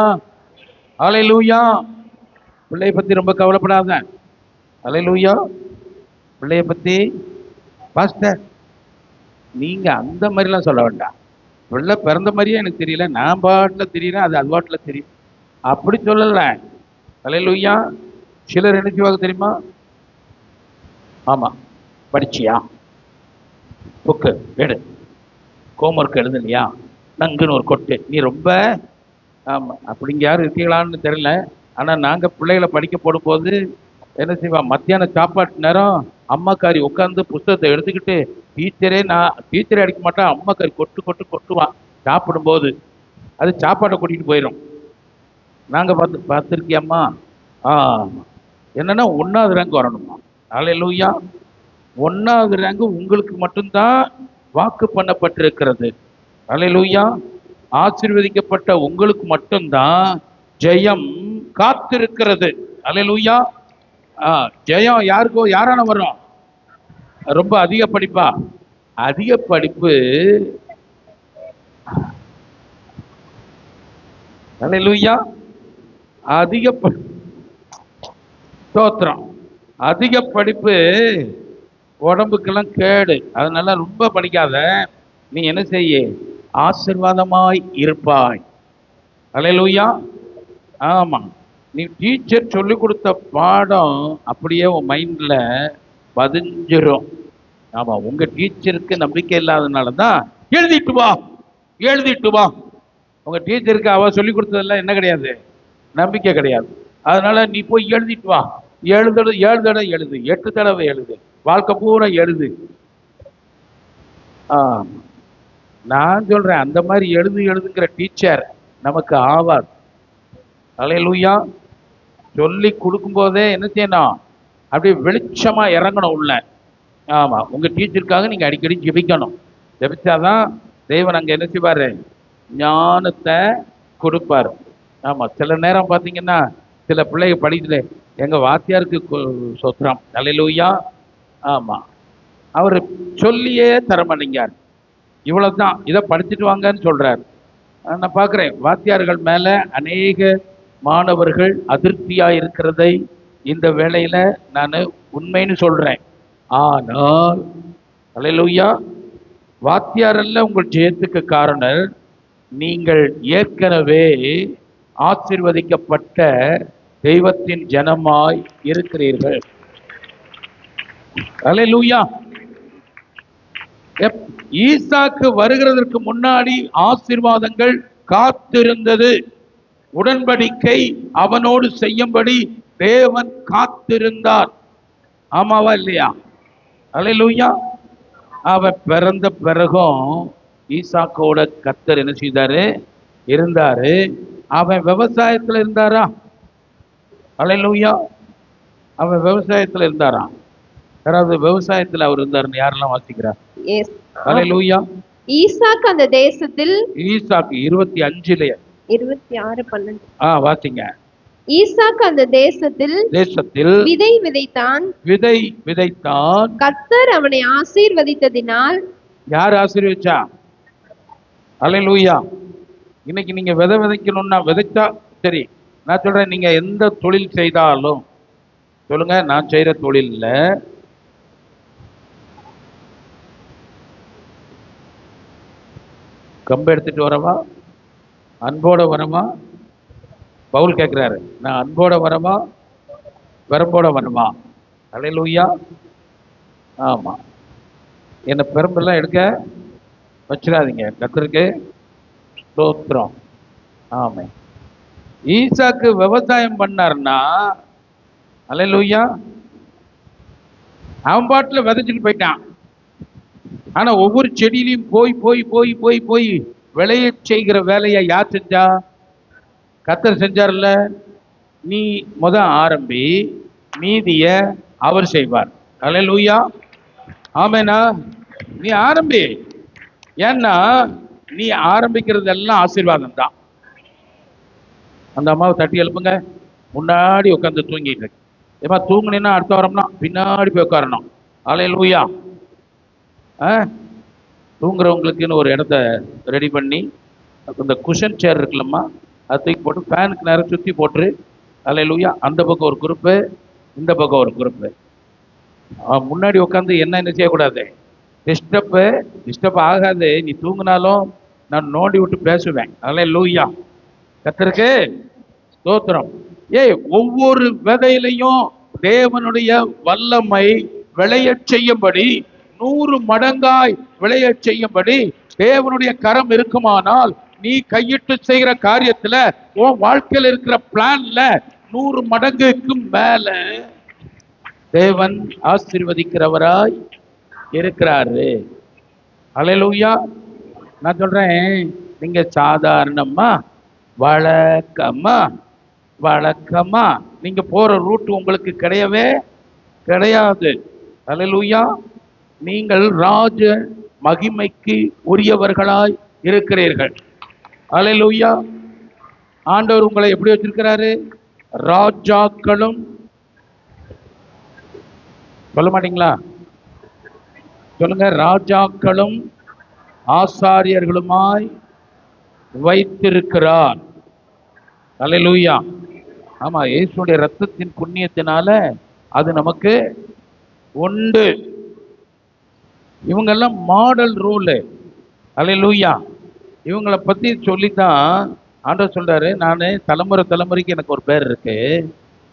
A: அல்லேலூயா. பிள்ளைய பத்தி ரொம்ப கவலைப்படாத. அல்லேலூயா. பிள்ளைய பத்தி பாஸ்டர் நீங்க அந்த மாதிரிலாம் சொல்ல வேண்டாம். பிள்ளை பிறந்த மாதிரியே எனக்கு தெரியல, நான் பாட்டில் தெரியறேன், அது பாட்டில் தெரியும், அப்படி சொல்லல. அல்லேலூயா. சிலர் என்ன செய்வாங்க தெரியுமா? ஆமா, படிச்சியா, புக்கு எடு, ஹோம்ஒர்க் எழுதுலையா, நங்குன்னு ஒரு கொட்டு, நீ ரொம்ப ஆமா. அப்படிங்க யாரும் இருக்கீங்களான்னு தெரியல. ஆனா நாங்க பிள்ளைகளை படிக்க போடும்போது என்ன செய்வான், மத்தியான சாப்பாட்டு நேரம் அம்மாக்காரி உட்காந்து புஸ்தகத்தை எடுத்துக்கிட்டு, டீச்சரே அடிக்க மாட்டான், அம்மாக்காரி கொட்டு கொட்டு கொட்டுவான் சாப்பிடும்போது. அது சாப்பாட்டை கூட்டிகிட்டு போயிடும். நாங்கள் பார்த்துருக்கியம்மா. என்னன்னா 1வது ரேங்க் வரணுமா? அல்லேலூயா. 1வது ரேங்க் உங்களுக்கு மட்டும்தான் வாக்கு பண்ணப்பட்டிருக்கிறது. அல்லேலூயா. ஆசீர்வதிக்கப்பட்ட உங்களுக்கு மட்டும்தான் ஜெயம் காத்திருக்கிறது. அல்லேலூயா. ஜெயம் யாருக்கோ யாரான வரும்? ரொம்ப அதிக படிப்பா? அதிக படிப்பு. அல்லேலூயா. அதிக ஸ்தோத்திரம். அதிக படிப்பு உடம்புக்கெல்லாம் கேடு. அதனால ரொம்ப படிக்காத. நீ என்ன செய்ய? ஆசீர்வாதமாய் இருப்பாய். அல்லேலூயா. ஆமா. நீ டீச்சர் சொல்லி கொடுத்த பாடம் அப்படியே உன் மைண்ட்ல பதிஞ்சிரும். ஆமா, உங்க டீச்சருக்கு நம்பிக்கை இல்லாதனால தான் எழுதிட்டு வா எழுதிட்டு வா. உங்க டீச்சருக்கு அவ சொல்லி கொடுத்ததெல்லாம் என்ன கிடையாது, நம்பிக்கை கிடையாது. அதனால நீ போய் எழுதிட்டு வா. 7 தடவை எழுது, 8 தடவை எழுது, வாழ்க்கை பூரா எழுது. நான் சொல்றேன், அந்த மாதிரி எழுதுங்கிற டீச்சர் நமக்கு ஆவார். அல்லேலூயா. சொல்லி கொடுக்கும் போதே என்ன செய்யணும்? அப்படியே வெளிச்சமா இறங்கணும் உள்ள. ஆமா, உங்க டீச்சருக்காக நீங்க அடிக்கடி ஜெபிக்கணும். ஜெபிச்சாதான் தேவன் அங்க என்ன செய்வாரு? ஞானத்தை கொடுப்பாரு. ஆமா, சில நேரம் பார்த்தீங்கன்னா சில பிள்ளைங்க படிக்கல, எங்க வாத்தியாருக்கு சொத்திரம். அல்லேலூயா. ஆமா, அவர் சொல்லியே தரமாட்டேங்கார். இவ்வளவுதான், இதை படிச்சுட்டு வாங்கன்னு சொல்றாரு. நான் பார்க்குறேன் வாத்தியார்கள் மேல அநேக மாணவர்கள் அதிருப்தியா இருக்கிறதை இந்த வேளையில நான் உண்மைன்னு சொல்றேன். ஆனால் அல்லேலூயா, வாத்தியார் அல்ல உங்கள் ஜெயத்துக்கு காரணர். நீங்கள் ஏற்கனவே ஆசீர்வதிக்கப்பட்ட தெய்வத்தின் ஜனமாய் இருக்கிறீர்கள். அல்லேலூயா. ஈசாக்கு வருகிறதற்கு முன்னாடி ஆசீர்வாதங்கள் காத்திருந்தது. உடன்படிக்கை அவனோடு செய்யும்படி தேவன் காத்திருந்தார். ஆமாவா இல்லையா? அல்லேலூயா. அவன் பிறந்த பிறகும் ஈசாக்கோட கர்த்தர் என்ன செய்தாரு? இருந்தாரு. அவன் விவசாயத்துல இருந்தாரா? அல்லேலூயா. அவன் விவசாயத்துல இருந்தாரா? யாராவது விவசாயத்துல அவர் இருந்தாருன்னு யாரெல்லாம் வாசிக்கிறார்? அல்லேலூயா.
B: ஈசாக்கு அந்த தேசத்தில்
A: ஈசாக்கு 25
B: 26:12.
A: வாசிங்க.
B: ஈசாக்கு அந்த தேசத்தில் விதை விதைத்தான்.
A: விதை விதைத்தான்.
B: கர்த்தர் அவனை ஆசீர்வதித்ததினால்.
A: யார் ஆசீர்வதிச்சா? அல்லேலூயா. இன்னைக்கு நீங்க விதை விதைக்கணும்னா விதைச்சா சரி. நான் சொல்றேன், நீங்க எந்த தொழில் செய்தாலும் சொல்லுங்க, நான் செய்யற தொழில்ல கம்பு எடுத்துட்டு வரவா, அன்போட வரவா? பவுல் கேட்கிறாரு, நான் அன்போட வரவா பெரம்போட வரவா? அல்லேலூயா. ஆமா, என்ன பெரம்பெல்லாம் எடுக்க வச்சிடாதீங்க. கர்த்தருக்கு ஸ்தோத்திரம். ஆமே. ஈசாக்கு விவசாயம் பண்ணார்னா அல்லேலூயா, அவன் பாட்டில் விதைச்சிட்டு போயிட்டான். ஆனா ஒவ்வொரு செடியிலையும் போய் போய் போய் போய் போய் விளைய செய்கிற வேலையை யார் செஞ்சா? கர்த்தர் செஞ்சார்ல. நீ ஆரம்பி, மீதிய அவர் செய்வார். அல்லேலூயா. ஆமேனா? நீ ஆரம்பி. ஏன்னா நீ ஆரம்பிக்கிறது எல்லாம் ஆசீர்வாதம் தான். அந்த அம்மாவை தட்டி எழுப்புங்க. முன்னாடி உட்காந்து தூங்கிட்டு இருக்கு. ஏமா தூங்குனீன்னா அடுத்த வாரம்னா பின்னாடி போய் உட்காரணும். அல்லேலூயா. தூங்குறவங்களுக்குன்னு ஒரு இடத்த ரெடி பண்ணி இந்த குஷன் சேர் இருக்குல்லம்மா, அதை தூக்கி போட்டு ஃபேனுக்கு நேரம் சுற்றி போட்டுரு. அல்லேலூயா. அந்த பக்கம் ஒரு குரூப்பு, இந்த பக்கம் ஒரு குரூப்பு. முன்னாடி உட்காந்து என்ன செய்யக்கூடாது, டிஸ்டர்ப் ஆகாது. நீ தூங்கினாலும் நான் நோண்டி விட்டு பேசுவேன். அல்லேலூயா. கர்த்தருக்கு ஸ்தோத்திரம். ஒவ்வொரு விதையிலையும் தேவனுடைய வல்லமை விளைய செய்யும்படி, 100 மடங்காய் விளைய செய்யும்படி தேவனுடைய கரம் இருக்குமானால், நீ கையிட்டு செய்கிற காரியத்துல உன் வாழ்க்கையில் இருக்கிற பிளான்ல 100 மடங்குக்கும் மேல தேவன் ஆசீர்வதிக்கிறவராய் இருக்கிறாரு. அல்லேலூயா. நான் சொல்றேன், நீங்க சாதாரணமா வழக்கமா நீங்க போற ரூட் உங்களுக்கு கிடையவே கிடையாது. அல்லேலூயா. நீங்கள் ராஜ மகிமைக்கு உரியவர்களாய் இருக்கிறீர்கள். அல்லேலூயா. ஆண்டவர் உங்களை எப்படி வச்சிருக்கிறாரு? ராஜாக்களும், சொல்ல மாட்டீங்களா? சொல்லுங்க, ராஜாக்களும் ஆசாரியர்களுமாய் வைத்திருக்கிறார். அல்லேலூயா. ஆமா, இயேசுடைய ரத்தத்தின் புண்ணியத்தினால அது நமக்கு உண்டு. இவங்கெல்லாம் மாடல் ரூல். அல்லேலூயா. இவங்களை பத்தி சொல்லித்தான் ஆண்டவர் சொல்றாரு, நான் தலைமுறைக்கு எனக்கு ஒரு பேர் இருக்கு,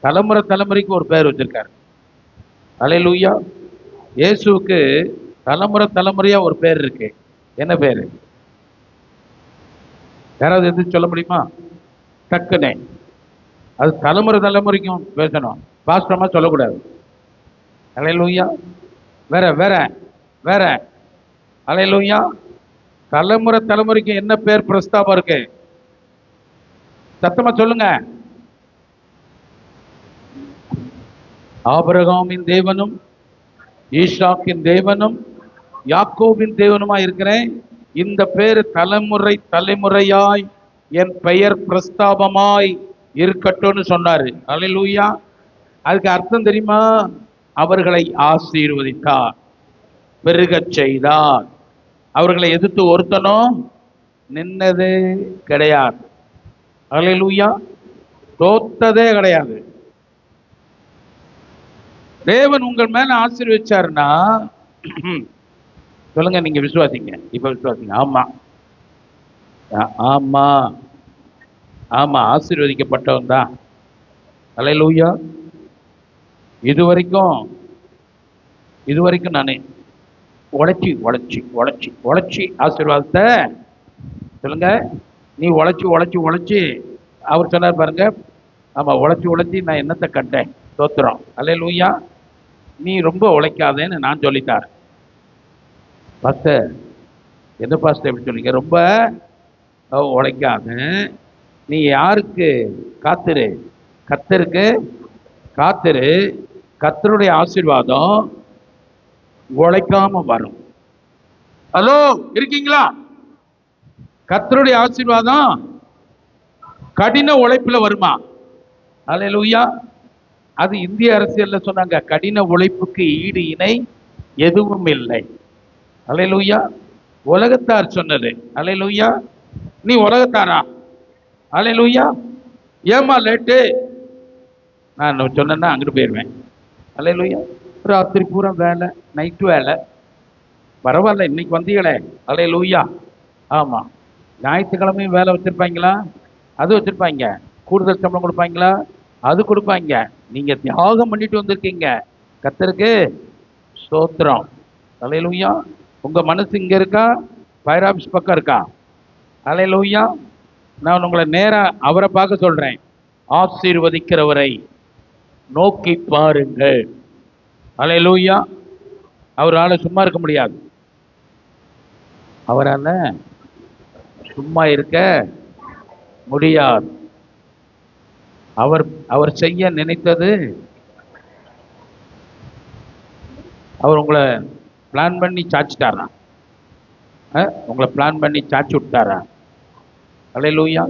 A: தலைமுறைக்கு ஒரு பேர் வச்சிருக்காரு. அல்லேலூயா. இயேசுவுக்கு தலைமுறையா ஒரு பேர் இருக்கு. என்ன பேரு? யாராவது எது சொல்ல முடியுமா? டக்குனே. அது தலைமுறைக்கும் பேசணும், பாஸ்டமா சொல்லக்கூடாது. அல்லேலூயா. வேற அல்லேலூயா. தலைமுறைக்கு என்ன பேர் பிரஸ்தாபம் இருக்கு? சத்தமா சொல்லுங்க. ஆபிரகாமின் தேவனும் ஈசாக்கின் தேவனும் யாக்கோபின் தேவனுமா இருக்கிறேன். இந்த பேர் தலைமுறையாய் என் பெயர் பிரஸ்தாபமாய் இருக்கட்டும்னு சொன்னாரு. அல்லேலூயா. அதுக்கு அர்த்தம் தெரியுமா? அவர்களை ஆசீர்வதித்தார், பெருகச் செய்தார். அவர்களை எதிர்த்து ஒருத்தனும் நின்னது கிடையாது. அல்லேலூயா. தோத்ததே கிடையாது. தேவன் உங்கள் மேல ஆசீர்வதிச்சாருன்னா சொல்லுங்க, நீங்க விசுவாசிங்க. இப்ப விசுவாசிங்க. ஆமா, ஆசீர்வதிக்கப்பட்டவன் தான். அல்லேலூயா. இதுவரைக்கும் நான் உழைச்சி ஆசீர்வாதத்தை சொல்லுங்க. நீ உழைச்சி அவர் சொன்னார் பாருங்க. ஆமா, உழைச்சி நான் என்னத்தை கண்டேன்? தோத்துறோம். அல்லேலூயா. நீ ரொம்ப உழைக்காதேன்னு நான் சொல்லித்தார். பாஸ்டர், எந்த பாஸ்டர் எப்படி சொல்லிங்க? ரொம்ப உழைக்காத. நீ யாருக்கு காத்துரு? கர்த்தருக்கு காத்துரு. கர்த்தருடைய ஆசீர்வாதம் உழைக்காம வரும். ஹலோ, இருக்கீங்களா? கர்த்தருடைய ஆசீர்வாதம் கடின உழைப்புல வருமா? அல்லேலூயா. அது இந்திய அரசியல்ல சொன்னாங்க, கடின உழைப்புக்கு ஈடு இணை எதுவும் இல்லை. அல்லேலூயா. உலகத்தார் சொன்னது. அல்லேலூயா. நீ உலகத்தாரா? அல்லேலூயா. ஏமா லேட்டு? நான் சொன்னேன்னா அங்கிட்டு போயிடுவேன். அல்லேலூயா. ராத்திரி பூரா வேலை, நைட்டு வேலை. பரவாயில்ல, இன்னைக்கு வந்தீங்களே. அல்லேலூயா. ஆமா. ஞாயிற்றுக்கிழமையும் வேலை வச்சிருப்பாங்களா? அது வச்சிருப்பாங்க. கூடுதல் சம்பளம் கொடுப்பாங்களா? அது கொடுப்பாங்க. நீங்க தியாகம் பண்ணிட்டு வந்திருக்கீங்க. கர்த்தருக்கு ஸ்தோத்திரம். அல்லேலூயா. உங்க மனசு இங்க இருக்கா? ஃபயர் ஆஃபீஸ் பக்கம் இருக்கா? அல்லேலூயா. நான் உங்களை நேரா அவரை பார்க்க சொல்றேன். ஆசீர்வதிக்கிறவரை நோக்கி பாருங்கள். அல்லேலூயா. அவரால சும்மா இருக்க முடியாது. அவரால சும்மா இருக்க முடியாது. அவர் செய்ய நினைத்தது, அவர் உங்களை பிளான் பண்ணி சாச்சிட்டாரா? உங்களை பிளான் பண்ணி சாச்சி விட்டாரா? அல்லேலூயா.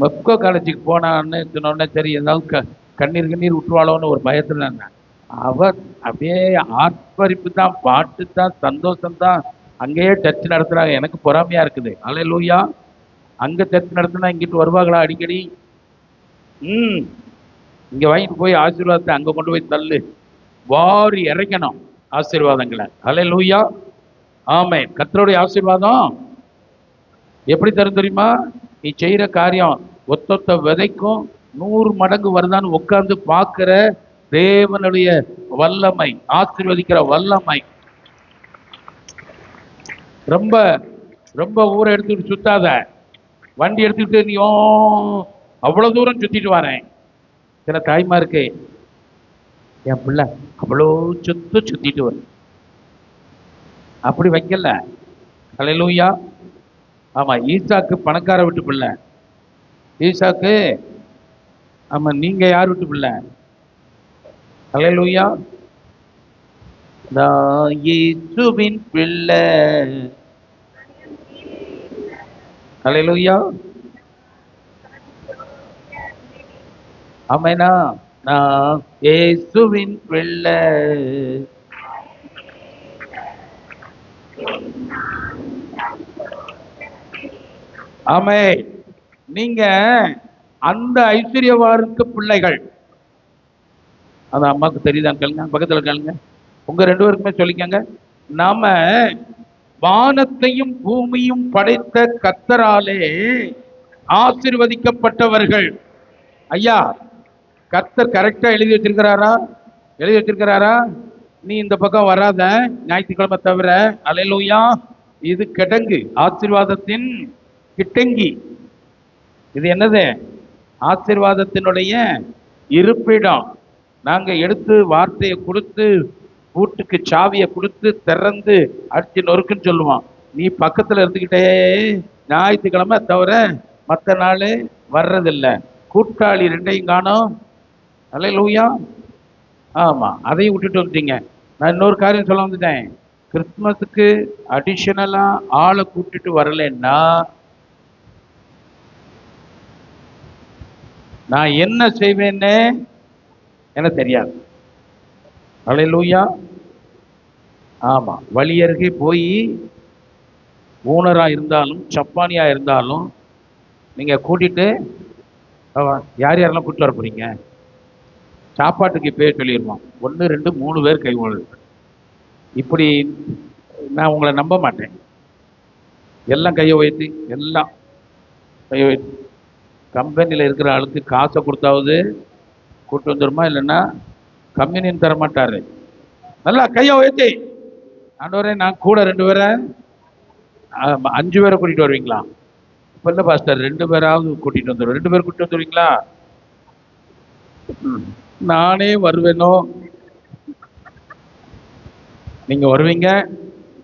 A: மெப்கோ காலேஜுக்கு போனான்னு சொன்னோடனே சரி ஏதாவது கண்ணீர் விட்டுருவாளோன்னு ஒரு பயத்துல இருந்தேன். அவர் அப்படியே ஆர்ப்பரிப்பு தான், பாட்டு தான், சந்தோஷம் தான். அங்கேயே சர்ச் நடத்துறாங்க. எனக்கு பொறாமையா இருக்குது. அல்லேலூயா. அங்க சர்ச் நடத்தினா இங்கிட்டு வருவாங்களா அடிக்கடி? இங்க வாங்கிட்டு போய் ஆசீர்வாதத்தை அங்க கொண்டு போய் தள்ளு. வாரி இறைக்கணும் ஆசீர்வாதங்களை. அல்லேலூயா. ஆமென். கர்த்தருடைய ஆசீர்வாதம் எப்படி தரும் தெரியுமா? நீ செய்யற காரியம் ஒத்தொத்த விதைக்கும் 100 மடங்கு வருதான்னு உட்கார்ந்து பார்க்கிற தேவனுடைய வல்லமை, ஆசீர்வதிக்கிற வல்லமை. ரொம்ப ரொம்ப ஊரை எடுத்துக்கிட்டு சுத்தாத. வண்டி எடுத்துக்கிட்டு நீ அவ்வளவு தூரம் சுத்திட்டு வரேன். சில தாய்மாருக்கு என் பிள்ளை அவ்வளோ சுத்திட்டு வரும். அப்படி வைக்கல. அல்லேலூயா. ஆமா. ஈசாக்கு பணக்கார வீட்டு பிள்ளை. ஈசாக்கு ஆமா. நீங்க யார் வீட்டு பிள்ளை? அல்லேலூயா. நான் இயேசுவின் பிள்ளை. அல்லேலூயா. ஆமெனா. நான் இயேசுவின் பிள்ளை. ஆமே. நீங்க அந்த ஐஸ்வர்யவாருக்கு பிள்ளைகள். அது அம்மாவுக்கு தெரியுதான் கேளுங்க, பக்கத்துல கேளுங்க. உங்க 2 பேருக்குமே சொல்லிக்கங்க. நாம வானத்தையும் பூமியும் படைத்த கர்த்தராலே ஆசீர்வதிக்கப்பட்டவர்கள். ஐயா, கர்த்தர் கரெக்டா எழுதி வச்சிருக்கிறாரா? நீ இந்த பக்கம் வராத ஞாயிற்றுக்கிழமை தவிர. அல்லேலூயா. இது கிடங்கு, ஆசீர்வாதத்தின் கிட்டங்கி. இது என்னது? ஆசீர்வாதத்தினுடைய இருப்பிடம். நாங்க எடுத்து வார்த்தையை கொடுத்து, வீட்டுக்கு சாவியை கொடுத்து திறந்து அடிச்சு நொறுக்குன்னு சொல்லுவோம். நீ பக்கத்துல இருந்துகிட்டே ஞாயிற்றுக்கிழமை தவிர மற்ற நாள் வர்றதில்லை. கூட்டாளி 2ஐயும் காணோம். அல்லேலூயா. ஆமா. அதையும் விட்டுட்டு வந்துட்டீங்க. நான் இன்னொரு காரியம் சொல்ல வந்துட்டேன். கிறிஸ்துமஸுக்கு அடிஷனலா ஆளை கூட்டிட்டு வரலன்னா நான் என்ன செய்வேன்னு எனக்கு தெரியாது. அல்லேலூயா. ஆமா. வழியருகே போய் ஊனரா இருந்தாலும் சப்பானியா இருந்தாலும் நீங்க கூட்டிட்டு யாரெல்லாம் கூட்டிட்டு வர போறீங்க? சாப்பாட்டுக்கு பேர் சொல்லிடுவோம். 1 2 3 பேர் கை ஓடுது. இப்படி நான் உங்களை நம்ப மாட்டேன். எல்லாம் கையை உயர்த்தி, எல்லாம் கையை உயர்த்தி. கம்பெனியில் இருக்கிற ஆளுக்கு காசை கொடுத்தாவது கூட்டு வந்துருமா? இல்லைன்னா கம்பெனின்னு தர மாட்டாரு. நல்லா கையை உயர்த்தி, ஆண்டவரே நான் கூட 2 பேரை 5 பேரை கூட்டிட்டு வருவீங்களா? இப்ப இல்லை பாஸ்டர், 2 பேராவது கூட்டிட்டு வந்துடுவோம். 2 பேர் கூட்டிட்டு வந்துடுவீங்களா? நானே வருவேனோ? நீங்க வருவீங்க,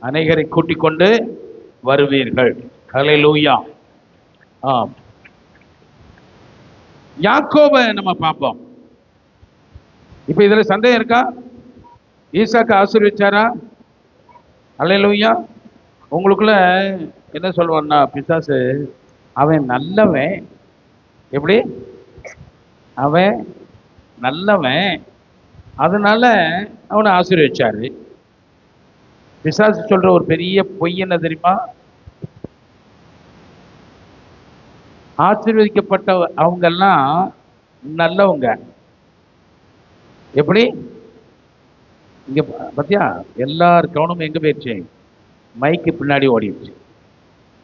A: அநேகரை கூட்டிக் கொண்டு வருவீர்கள். ஹல்லேலூயா. ஆம். யாக்கோபை நம்ம பார்ப்போம். இப்ப இதுல சந்தேகம் இருக்கா? ஈசாக்கு ஆசீர்வதிச்சாரா? அல்லேலூயா. உங்களுக்குள்ள என்ன சொல்லுவான்னா பிசாசு, அவன் நல்லவன். எப்படி? அவன் நல்லவன், அதனால அவனை ஆசீர்வதிச்சாரு. பிசாசு சொல்ற ஒரு பெரிய பொய் என்ன தெரியுமா? ஆசீர்வதிக்கப்பட்ட அவங்கெல்லாம் நல்லவங்க. எப்படி? இங்க பத்தியா எல்லார் கவனமும் எங்க போயிடுச்சு? மைக்கு பின்னாடி ஓடிடுச்சு.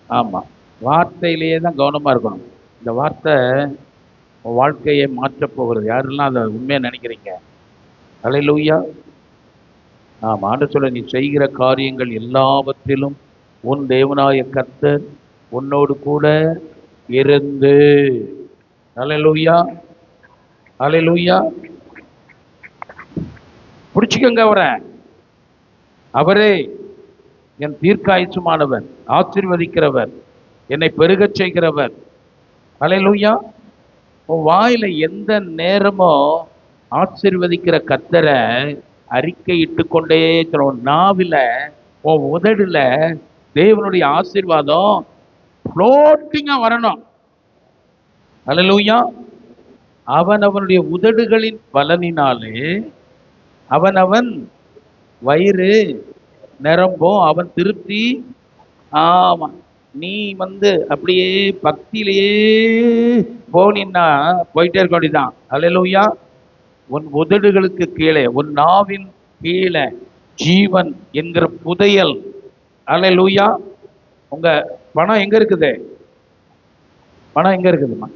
A: ஆமா, வார்த்தையிலேயே தான் கவனமா இருக்கணும். இந்த வார்த்தை வாழ்க்கையை மாற்றப் போகிறது. யாரெல்லாம் அதை உண்மையா நினைக்கிறீங்க? அல்லேலூயா. ஆமா, ஆண்டவர் சொல்ல, நீ செய்கிற காரியங்கள் எல்லாவற்றிலும் உன் தேவனாய கர்த்தர் உன்னோடு கூட இருந்து. அல்லேலூயா, அல்லேலூயா. பிடிச்சிக்கங்க அவரை. அவரே என் தீர்க்காயுசுமானவர், ஆசீர்வதிக்கிறவர், என்னை பெருகச் செய்கிறவர். அல்லேலூயா. உன் வாயில எந்த நேரமோ ஆசீர்வதிக்கிற கர்த்தரை அறிக்கையிட்டு கொண்டே உன் நாவில, உன் உதடுல தேவனுடைய ஆசீர்வாதம் ஃப்ளோட்டிங்கா வரணும். அல்லேலூயா. அவனுடைய உதடுகளின் பலனினாலே அவன் வயிறு நிரம்பும், அவன் திருப்தி. ஆமா, நீ அப்படியே பக்தியிலேயே போனீன்னா போயிட்டே இருக்க வேண்டியதான். அல்லேலூயா. உன் உதடுகளுக்கு கீழே, உன் நாவின் கீழே ஜீவன் என்கிற புதையல். அல்லேலூயா. உங்க பணம் எங்க இருக்குது? பணம் எங்க இருக்குதுமா?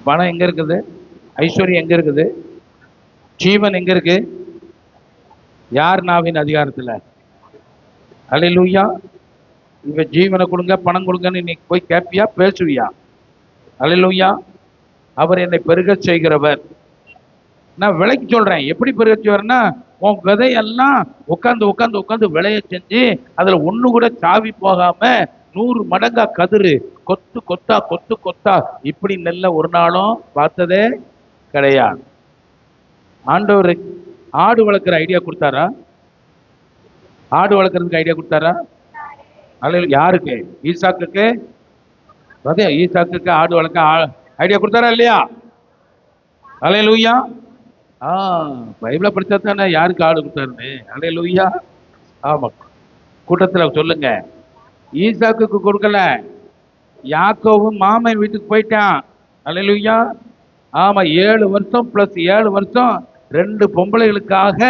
A: பணம் எங்க இருக்குது? ஐஸ்வர்யம் எங்க இருக்குது? ஜீவன் எங்க இருக்கு? யார் நாவின் அதிகாரத்துல? அல்லேலூயா. இவ ஜீவனை கொடுங்க, பணம் கொடுங்கன்னு இன்னைக்கு போய் கேட்பியா, பேசுவியா? அல்லேலூயா. அவர் என்னை பெருகச் செய்கிறவர். நான் விலைக்கு சொல்றேன். எப்படி பெருகச் செய்வார்னா, உன் விதையெல்லாம் உட்காந்து உட்காந்து உட்காந்து விளைய செஞ்சு அதுல ஒண்ணு கூட சாவி போகாம 100 மடங்கா கதிரு, கொத்து கொத்தா கொத்து கொத்தா இப்படி நெல்ல ஒரு நாளும் பார்த்ததே கிடையாது. ஆண்டவர் ஆடு வளர்க்குற ஐடியா கொடுத்தாரா? ஆடு வளர்க்கறதுக்கு ஐடியா கொடுத்தாரா? அல்ல, யாருக்கு? ஈசாக்குக்கு. ஈசாக்குக்கு ஆடு வளர்க்க ஐடியா கொடுத்தாரா இல்லையா? அல்லேலூயா. பைபிளை படிச்சா தானே யாருக்கு ஆடு கொடுத்தாருன்னு. அல்லேலூயா. ஆமா, கூட்டத்துல சொல்லுங்க. ஈசாக்குக்கு கொடுக்கல, யாக்கோவும் மாமன் வீட்டுக்கு போயிட்டான். அல்லேலூயா. ஆமா, 7 வருஷம் பிளஸ் 7 வருஷம் 2 பொம்பளைகளுக்காக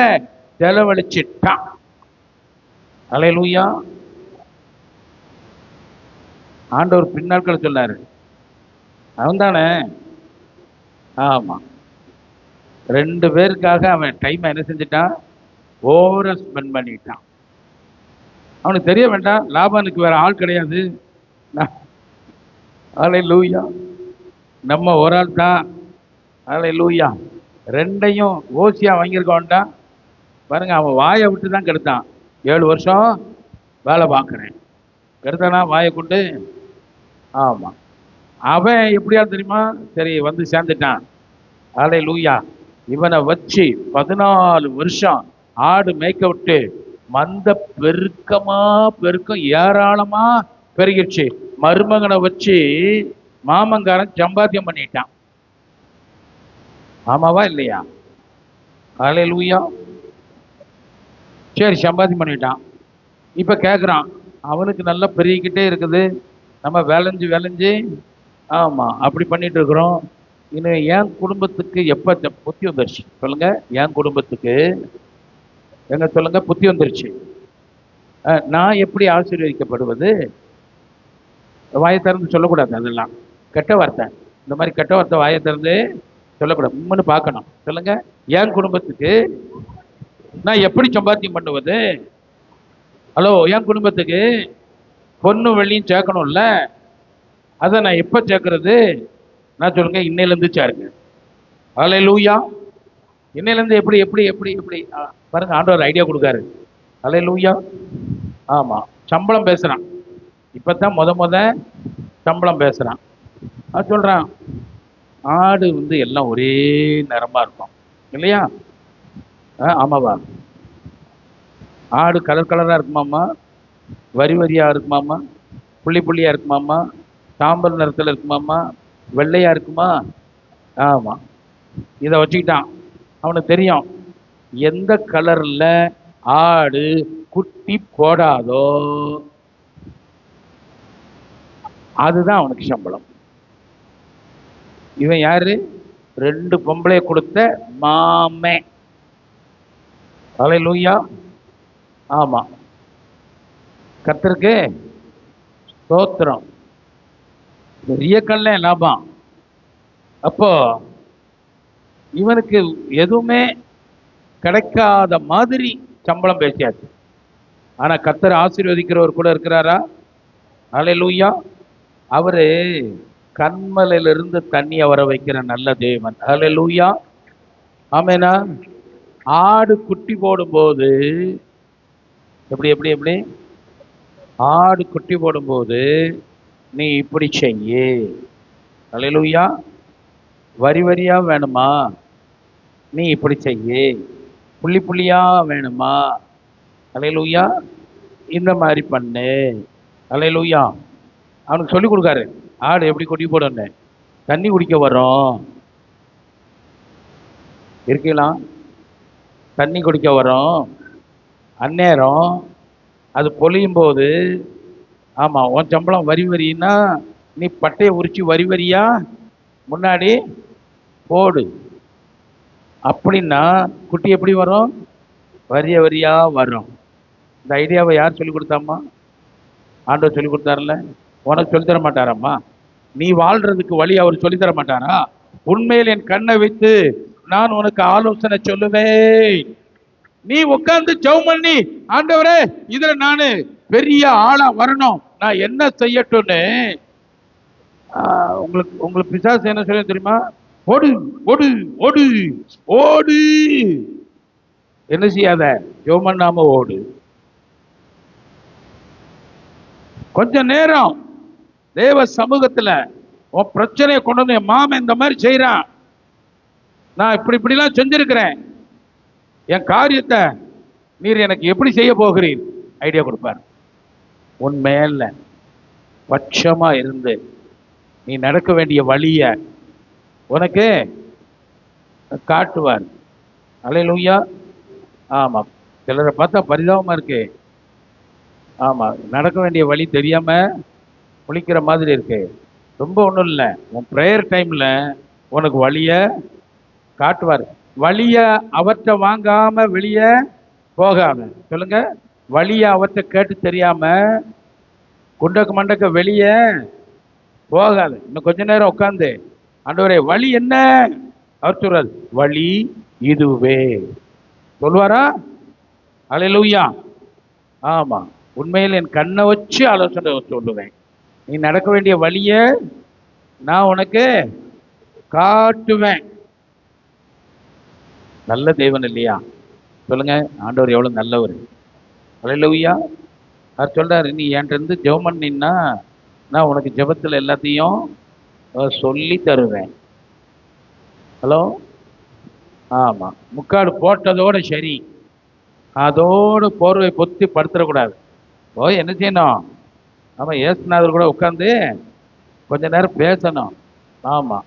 A: செலவழிச்சிட்டான். அல்லேலூயா. ஆண்டவர் பின்னாட்கள் சொன்னாரு, அவன் தானே. ஆமா, 2 பேருக்காக அவன் டைம் என்ன செஞ்சிட்டான்? ஓவரா ஸ்பெண்ட் பண்ணிட்டான். அவனுக்கு தெரிய வேண்டாம், லாபானுக்கு வேற ஆள் கிடையாது. அல்லேலூயா. நம்ம ஒரு ஆள் தான். அல்லேலூயா. 2ஐயும் ஓசியா வாங்கியிருக்க வேண்டாம். பாருங்க, அவன் வாயை விட்டு தான் கெடுத்தான். 7 வருஷம் வேலை பார்க்குறேன், கெடுத்தானா வாயை கொண்டு? ஆமா, அவன் எப்படியா தெரியுமா? சரி வந்து சேர்ந்துட்டான். அல்லேலூயா. இவனை வச்சு 14 வருஷம் ஆடு மேய்க்க விட்டு மந்த பெருக்கம் ஏராளமா பெருகிடுச்சு. மருமகனை வச்சு மாமங்காரன் சம்பாத்தியம் பண்ணிட்டான். ஆமாவா இல்லையா? அல்லேலூயா. சரி, சம்பாத்தியம் பண்ணிட்டான். இப்ப கேட்குறான், அவனுக்கு நல்லா பெருகிக்கிட்டே இருக்குது, நம்ம விளைஞ்சு ஆமா அப்படி பண்ணிட்டு இருக்கிறோம். இன்னும் என் குடும்பத்துக்கு எப்ப புத்தி வந்துருச்சு சொல்லுங்க? என் குடும்பத்துக்கு எங்க சொல்லுங்க புத்தி வந்துருச்சு. நான் எப்படி ஆசீர்வதிக்கப்படுவது? வாயை திறந்து சொல்லக்கூடாது. அதெல்லாம் கெட்ட வார்த்தை. இந்த மாதிரி கெட்ட வார்த்தை வாயை திறந்து சொல்லக்கூடாது. உண்மைன்னு பார்க்கணும். சொல்லுங்க, என் குடும்பத்துக்கு நான் எப்படி சம்பாத்தியம் பண்ணுவது? ஹலோ, என் குடும்பத்துக்கு பொண்ணு வெள்ளியும் சேர்க்கணும்ல, அதை நான் எப்ப சேர்க்கறது? நான் சொல்லுங்க, இன்னையிலேருந்து சேருங்க. அல்லேலூயா. இன்னையிலேருந்து எப்படி எப்படி எப்படி எப்படி பாருங்க, ஆண்டவர் ஐடியா கொடுக்காரு. அல்லேலூயா. ஆமா, சம்பளம் பேசுறான். இப்பதான் முத சம்பளம் பேசுறான். சொல்றான், ஆடு எல்லாம் ஒரே நிறமா இருக்கும். இல்லையா? ஆமாவா? ஆடு கலர் கலராக இருக்குமாம்மா, வரி வரியாக இருக்குமாம்மா, புள்ளி புள்ளியாக இருக்குமாம்மா, சாம்பல் நிறத்தில் இருக்குமாம்மா, வெள்ளையாக இருக்குமா? ஆமாம். இதை வச்சுக்கிட்டான். அவனுக்கு தெரியும் எந்த கலரில் ஆடு குட்டி போடாதோ அதுதான் அவனுக்கு சம்பளம். இவன் யாரு? 2 பொம்பளை கொடுத்த மாமே. அல்லேலூயா. ஆமா, கர்த்தருக்கு ஸ்தோத்திரம். பெரிய கல்ல லாபம். அப்போ இவனுக்கு எதுவுமே கிடைக்காத மாதிரி சம்பளம் பேசியாச்சு. ஆனா கர்த்தர் ஆசீர்வதிக்கிறவர் கூட இருக்கிறாரா? அல்லேலூயா. அவரு கண்மலையிலிருந்து தண்ணியை வர வைக்கிற நல்ல தேவன். அல்லேலூயா. ஆமேனா? ஆடு குட்டி போடும்போது எப்படி எப்படி எப்படி ஆடு குட்டி போடும்போது நீ இப்படி செய்ய. அல்லேலூயா. வரி வரியா வேணுமா? நீ இப்படி செய்ய. புள்ளி புள்ளியா வேணுமா? அல்லேலூயா. இந்த மாதிரி பண்ணு. அல்லேலூயா. அவனுக்கு சொல்லி கொடுக்காரு ஆடு எப்படி குட்டி போடணும். தண்ணி குடிக்க வரும் இருக்கலாம், தண்ணி குடிக்க வரும் அந்நேரம் அது பொழியும் போது, ஆமா உன் சம்பளம் வரி வரின்னா நீ பட்டையை உரிச்சு வரி வரியா முன்னாடி போடு. அப்படின்னா குட்டி எப்படி வரும்? வரிய வரியா வரும். இந்த ஐடியாவை யார் சொல்லி கொடுத்தாம்மா? ஆண்டவர் சொல்லி கொடுத்தாருல்ல. உனக்கு சொல்லித்தர மாட்டாராம்மா? நீ வாழ்றதுக்கு வழி அவர் சொல்லித்தர மாட்டாரா? உண்மையில் என் கண்ணை வைத்து நான் உனக்கு ஆலோசனை சொல்லுவேன். நீ உட்கார்ந்து ஜெபம் பண்ணி, ஆண்டவரே இதுல நானு பெரிய ஆளா வரணும், நான் என்ன செய்யட்டும்னு. உங்களுக்கு பிசாசு என்ன சொல்ல தெரியுமா? ஓடு ஓடு ஓடு ஓடு. என்ன செய்யாத? ஜெபம் பண்ணாம ஓடு. கொஞ்ச நேரம் தேவ சமூகத்துல உன் பிரச்சனையை கொண்டு வந்து, என் மாமன் இந்த மாதிரி செய்யறான், நான் இப்படிலாம் செஞ்சிருக்கிறேன், என் காரியத்தை நீர் எனக்கு எப்படி செய்ய போகிறீர்? ஐடியா கொடுப்பார். உன் மேல பட்சமா இருந்து நீ நடக்க வேண்டிய வழிய உனக்கு காட்டுவார். அல்லேலூயா. ஆமா, சிலரை பார்த்தா பரிதாபமா இருக்கு. ஆமா, நடக்க வேண்டிய வழி தெரியாம முழிக்கிற மாதிரி இருக்கு. ரொம்ப ஒன்றும் இல்லை, உன் ப்ரேயர் டைம்ல உனக்கு வழிய காட்டுவார். வழிய அவற்றை வாங்காம வெளியே போகாம, சொல்லுங்க, வழிய அவற்றை கேட்டு தெரியாம குண்டக்கு மண்டக்க வெளியே போகாது. இன்னும் கொஞ்ச நேரம் உட்காந்து, ஆண்டவரே வழி என்ன? அவர் சொல்றாரு, வழி இதுவே சொல்வாரா? அல்லேலூயா. ஆமா, உண்மையில் என் கண்ணை வச்சு ஆலோசனை சொல்லுவேன். நீ நடக்க வேண்டிய வழிய நான் உனக்கு காட்டுவேன். நல்ல தேவன் இல்லையா? சொல்லுங்க, ஆண்டவர் எவ்வளவு நல்லவர். அல்லேலூயா. அவர் சொல்றாரு, நீ என்கிட்ட இருந்து ஜெபம் பண்ணினா நான் உனக்கு ஜெபத்துல எல்லாத்தையும் சொல்லி தருவேன். ஹலோ. ஆமா, முக்காடு போட்டதோட சரி, அதோட போர்வை பொத்தி படுத்துடக்கூடாது. என்ன செய்யணும்? ஆமா, ஏசுநாதர் கூட உட்காந்து கொஞ்ச நேரம் பேசணும். ஆமா,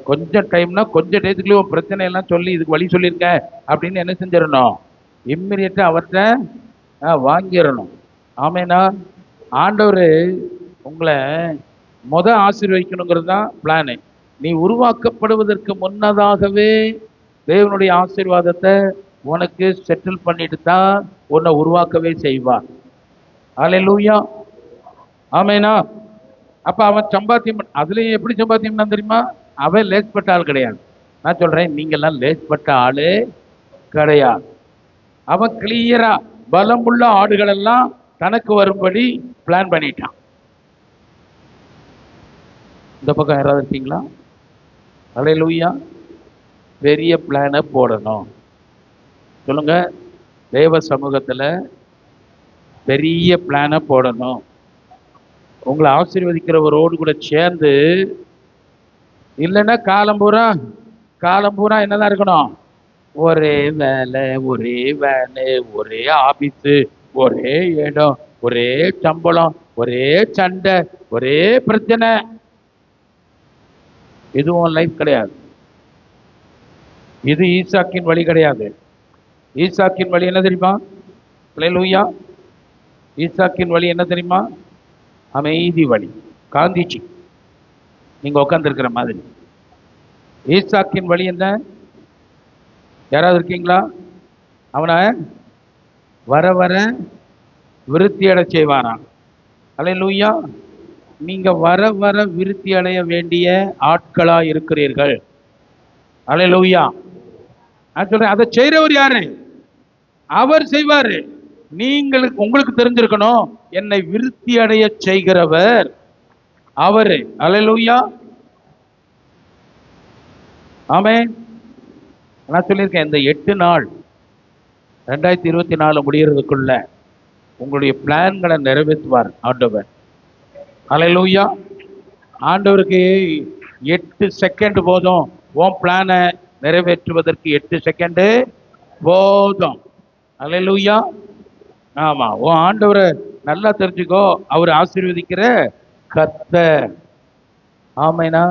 A: கொஞ்சம் டைம்னா கொஞ்சம் டயத்துக்குள்ளே பிரச்சனை எல்லாம் சொல்லி இதுக்கு வழி சொல்லியிருக்க அப்படின்னு என்ன செஞ்சிடணும்? இம்மிடியட்டா அவர்கிட்ட வாங்கிடணும். ஆமேனா? ஆண்டவர் உங்களை ஆசீர்வதிக்கணுங்கிறது தான் பிளானு. நீ உருவாக்கப்படுவதற்கு முன்னதாகவே தேவனுடைய ஆசீர்வாதத்தை உனக்கு செட்டில் பண்ணிட்டு தான் உன்னை உருவாக்கவே செய்வார். அல்லேலூயா. ஆமேனா? அப்ப அவன் சம்பாத்தியம், அதுலயும் எப்படி சம்பாத்தியம் தெரியுமா? அவன் லேஸ்பட்ட ஆள் கிடையாது. நான் சொல்றேன், நீங்கெல்லாம் லேஸ்பட்ட ஆளு கிடையாது. அவன் கிளியரா பலமுள்ள ஆடுகள் எல்லாம் தனக்கு வரும்படி பிளான் பண்ணிட்டான். இந்த பக்கம் யாராவது இருக்கீங்களா? அல்லேலூயா. பெரிய பிளானை போடணும். சொல்லுங்க, தேவ சமூகத்துல பெரிய பிளானை போடணும். உங்களை ஆசீர்வதிக்கிறவரோடு கூட சேர்ந்து, இல்லைன்னா காலம் பூரா என்னதான் இருக்கணும்? ஒரே வேலை, ஒரே வேலை, ஒரே ஆபீஸு, ஒரே இடம், ஒரே சம்பளம், ஒரே சண்டை, ஒரே பிரச்சனை. இதுவும் லைஃப் கிடையாது. இது ஈசாக்கின் வழி கிடையாது. ஈசாக்கின் வழி என்ன தெரியுமா? அல்லேலூயா. ஈசாக்கின் வழி என்ன தெரியுமா? அமைதி வழி. காந்திஜி நீங்க உட்கார்ந்துருக்கிற மாதிரி. ஈசாக்கின் வழி என்ன? யாராவது இருக்கீங்களா? அவனை வர வர விருத்தி அடைய செய்வாராம். அல்லேலூயா. நீங்க வர வர விருத்தி அடைய வேண்டிய ஆட்களா இருக்கிறீர்கள். அல்லேலூயா. நான் சொல்றேன், அதை செய்றவர் யாரு? அவர் செய்வாரு. உங்களுக்கு தெரிஞ்சிருக்கணும், என்னை விருத்தி அடைய செய்கிறவர் அவரு. அல்லேலூயா. ஆமென். நான் சொல்லியிருக்கேன், இந்த 8 நாள் 2024 முடியறதுக்குள்ள உங்களுடைய பிளான்களை நிறைவேற்றுவார் ஆண்டவர். அல்லேலூயா. ஆண்டவருக்கு 8 செகண்ட் போதும். உன் பிளானை நிறைவேற்றுவதற்கு 8 செகண்டு போதும். அல்லேலூயா. ஆமா, உன் ஆண்டவரை நல்லா தெரிஞ்சுக்கோ. அவர் ஆசீர்வதிக்கிற கர்த்தர். ஆமெனா?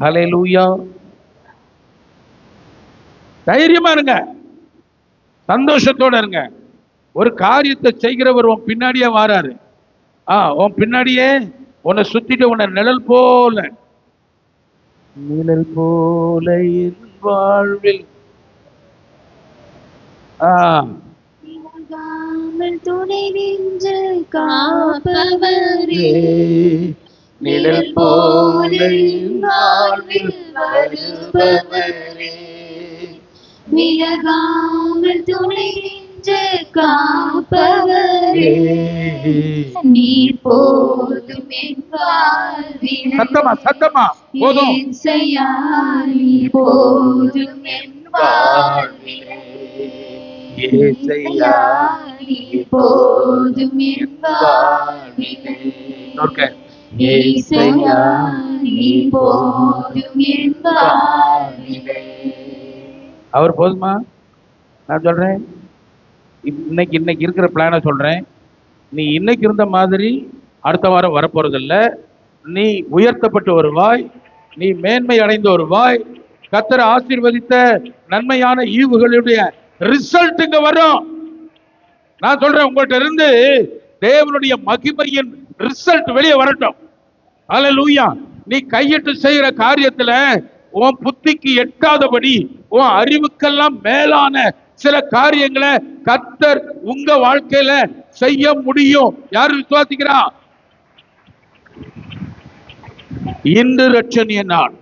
A: அல்லேலூயா. தைரியமா இருங்க, சந்தோஷத்தோட இருங்க. ஒரு காரியத்தை செய்கிறவர் உன் பின்னாடியே வாராரு. உன் பின்னாடியே உன்னை சுத்திட்டு உன்னை நிழல் போல என் வாழ்வில்
B: துணை நின்று காப்பவரே,
A: நிழல் போல என் வாழ்வில் வருபவரே,
B: விலகாமல் துணை நின்று காப்பவரே, நீர் போதும் என் வாழ்விலே.
A: சத்தமா போதும்.
B: ஏசையா, நீர் போதும் என் வாழ்விலே. ஏசையா, நீர் போதும் என் வாழ்விலே. ஏசையா, நீர் போதும் என் வாழ்விலே.
A: அவர் போதுமா? நான் சொல்றேன், இன்னைக்கு இருக்கிற பிளானை சொல்றேன். நீ இன்னைக்கு இருந்த மாதிரி அடுத்த வாரம் வரப்போறது இல்ல. நீ உயர்த்தப்பட்டு வருவாய், நீ மேன்மை அடைந்த வருவாய். கர்த்தர் ஆசீர்வதித்த நன்மையான ஈவுகளுடைய ரிசல்ட் இங்க வரும். நான் சொல்றேன், உங்கள்கிட்ட இருந்து தேவனுடைய மகிமையின் ரிசல்ட் வெளியே வரட்டும். அல்லேலூயா. நீ கையிட்டு செய்கிற காரியத்துல உன் புத்திக்கு எட்டாதபடி, உன் அறிவுக்கெல்லாம் மேலான சில காரியங்களை கர்த்தர் உங்க வாழ்க்கையில செய்ய முடியும். யாரு விசுவாசிக்கிறா? இன்று ரட்சணிய நாள்.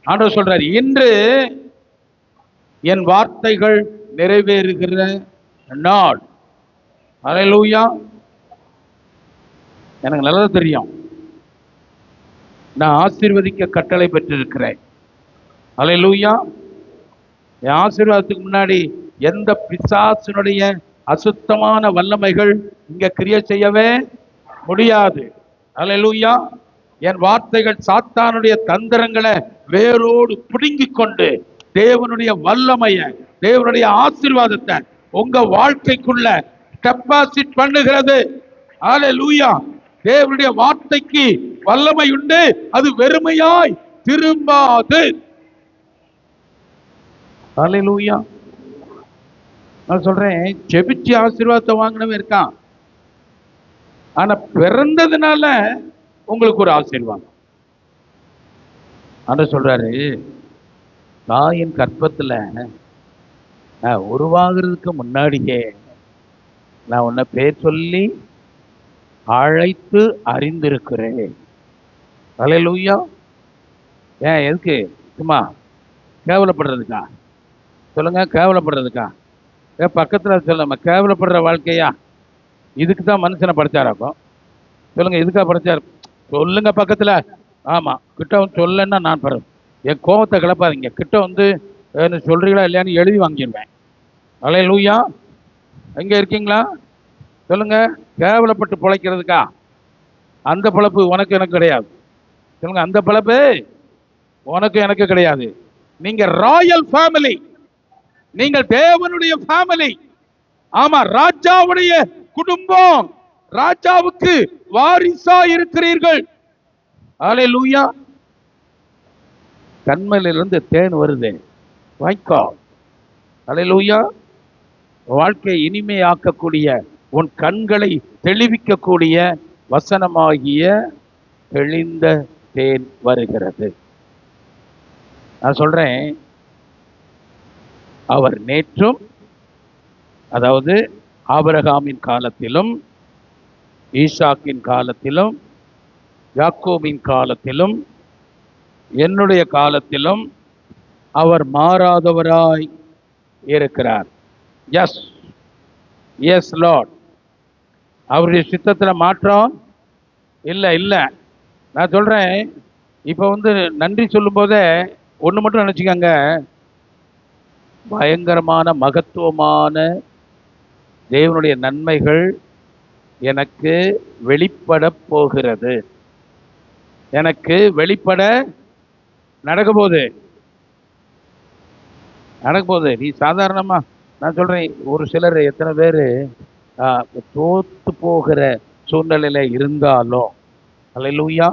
A: ஆண்டவர் சொல்றாரு, இன்று என் வார்த்தைகள் நிறைவேறுகிற நாள். அல்லேலூயா. எனக்கு நல்லா தெரியும், நான் ஆசீர்வதிக்க கட்டளை பெற்றிருக்கிறேன். அல்லேலூயா. என் ஆசீர்வாதத்துக்கு முன்னாடி எந்த பிசாசினுடைய அசுத்தமான வல்லமைகள் இங்க கிரியை செய்யவே முடியாது. அல்லேலூயா. என் வார்த்தைகள் சாத்தானுடைய தந்திரங்களை வேரோடு பிடுங்கிக் கொண்டு தேவனுடைய வல்லமைய, தேவனுடைய ஆசீர்வாதத்தை உங்க வாழ்க்கைக்குள்ள டெபாசிட் பண்ணுகிறது. அல்லேலூயா. தேவனுடைய வார்த்தைக்கு வல்லமை உண்டு, அது வெறுமையாய் திரும்பாது. அல்லேலூயா. நான் சொல்றேன், ஜெபிச்சு ஆசீர்வாதத்தை வாங்கினவன் இருக்கான். ஆனா பிறந்ததுனால உங்களுக்கு ஒரு ஆசீர்வாதம். ஆனா சொல்றாரு, தாயின் கற்பத்துல நான் உருவாகிறதுக்கு முன்னாடியே நான் உன்னை பேர் சொல்லி அழைத்து அறிந்திருக்கிறேன். அல்லேலூயா. ஏன் எதுக்கு? சும்மா கேவலப்படுறதுக்கா? சொல்லுங்க, கேவலப்படுறதுக்கா? பக்கத்துல சொல்லுங்க, கேவலப்படுற வாழ்க்கையா? இதுக்கு தான் மனுஷனை படைச்சாராக்கும். சொல்லுங்க, இதுக்காக படைச்சாரு? சொல்லுங்க பக்கத்துல. ஆமா, கிட்ட வந்து சொல்லன்னா நான் படுறேன். என் கோபத்தை கிளப்பாதீங்க. கிட்ட வந்து சொல்றீங்களா இல்லையான்னு எழுதி வாங்கிடுவேன். அல்லேலூயா. எங்க இருக்கீங்களா? சொல்லுங்க. கேவலப்பட்டு பிழைக்கிறதுக்கா? அந்த பிழப்பு உனக்கு எனக்கு கிடையாது. சொல்லுங்க, அந்த பிழப்பு உனக்கு எனக்கு கிடையாது. நீங்க ராயல் ஃபேமிலி. நீங்கள் தேவனுடைய ஃபேமிலி. ஆமா, ராஜாவுடைய குடும்பம். ராஜாவுக்கு வாரிசா இருக்கிறீர்கள். அல்லேலூயா. கண்மலிலிருந்து தேன் வருது, வாய்க்கா. அல்லேலூயா. வாழ்க்கையை இனிமையாக்கக்கூடிய, உன் கண்களை தெளிவிக்கக்கூடிய வசனமாகிய தெளிந்த தேன் வருகிறது. நான் சொல்றேன், அவர் நேற்றும், அதாவது ஆபிரகாமின் காலத்திலும், ஈசாக்கின் காலத்திலும், யாக்கோபின் காலத்திலும், என்னுடைய காலத்திலும் அவர் மாறாதவராய் இருக்கிறார். Yes, yes lord. அவருடைய சித்தத்தில் மாற்றம் இல்லை. இல்லை, நான் சொல்றேன். இப்போ நன்றி சொல்லும் போதே ஒன்று மட்டும் நினச்சிக்கங்க, பயங்கரமான மகத்துவமான தேவனுடைய நன்மைகள் எனக்கு வெளிப்பட போகிறது. எனக்கு வெளிப்பட நடக்க போகுது. நீ சாதாரணமா, நான் சொல்றேன், ஒரு சிலர் எத்தனை பேர் தோத்து போகிற சூழ்நிலையில இருந்தாலும், அல்லேலூயா,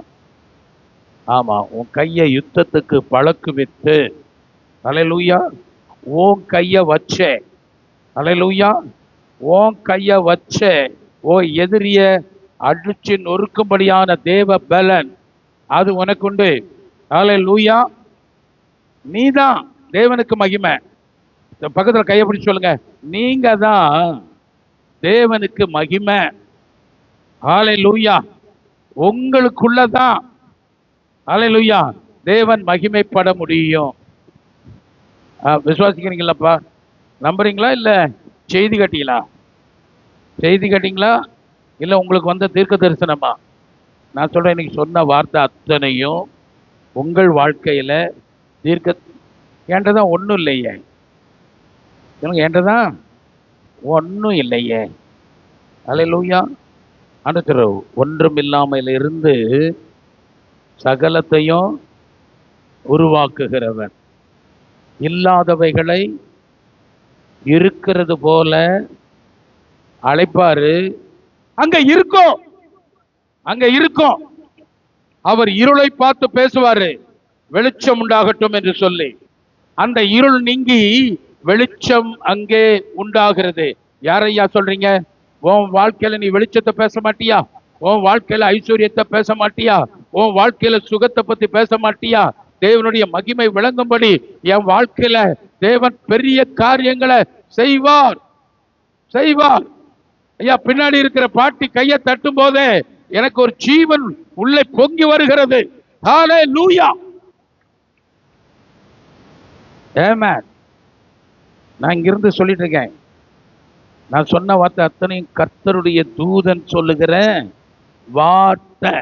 A: ஆமா, உன் கையை யுத்தத்துக்கு பழக்குவித்து, அல்லேலூயா, உன் கையை வச்சே, அல்லேலூயா, உன் கையை வச்சே ஓ எதிரிய அடிச்சு நொறுக்கும்படியான தேவ பலன் அது உனக்குண்டு. அல்லேலூயா. நீதான் தேவனுக்கு மகிமை. பக்கத்துல கையை பிடிச்சு சொல்லுங்க, நீங்க தான் தேவனுக்கு மகிமை. அல்லேலூயா. உங்களுக்குள்ளதான், அல்லேலூயா, தேவன் மகிமைப்பட முடியும். விசுவாசிக்கிறீங்களாப்பா? நம்புறீங்களா? இல்ல செய்தி கட்டிங்களா? செய்தி கட்டிங்களா? இல்ல உங்களுக்கு வந்த தீர்க்க தரிசனமா? நான் சொல்றேன், இன்னைக்கு சொன்ன வார்த்தை அத்தனையும் உங்கள் வாழ்க்கையில தீர்க்க. ஏன்றதான் ஒன்றும் இல்லையே. ஏன்றதான் ஒன்றும் இல்லையே. அல்லேலூயா. ஆண்டவர் ஒன்றும் இல்லாமல் இருந்து சகலத்தையும் உருவாக்குகிறவர். இல்லாதவைகளை இருக்கிறது போல அழைப்பாரு. அங்க இருக்கும், அங்க இருக்கும். அவர் இருளை பார்த்து பேசுவாரு, வெளிச்சம் உண்டாகட்டும் என்று சொல்லி. அந்த இருள் நீங்கி வெளிச்சம் அங்கே உண்டாகிறது. யாரையா சொல்றீங்க? உன் வாழ்க்கையில நீ வெளிச்சத்தை பேச மாட்டியா? உன் வாழ்க்கையில ஐஸ்வர்யத்தை பேச மாட்டியா? உன் வாழ்க்கையில சுகத்தை பத்தி பேச மாட்டியா? தேவனுடைய மகிமை விளங்கும்படி என் வாழ்க்கையில தேவன் பெரிய காரியங்களை செய்வார், செய்வார். ஐயா, பின்னாடி இருக்கிற பாட்டி கையை தட்டும் போதே எனக்கு ஒரு ஜீவன் உள்ளே பொங்கி வருகிறது. ஹல்லேலூயா. ஆமென். நான் இங்கிருந்து சொல்லிட்டு இருக்கேன். நான் சொன்ன வார்த்தை அத்தனையும் கர்த்தருடைய தூதன் சொல்லுகிற வார்த்தை.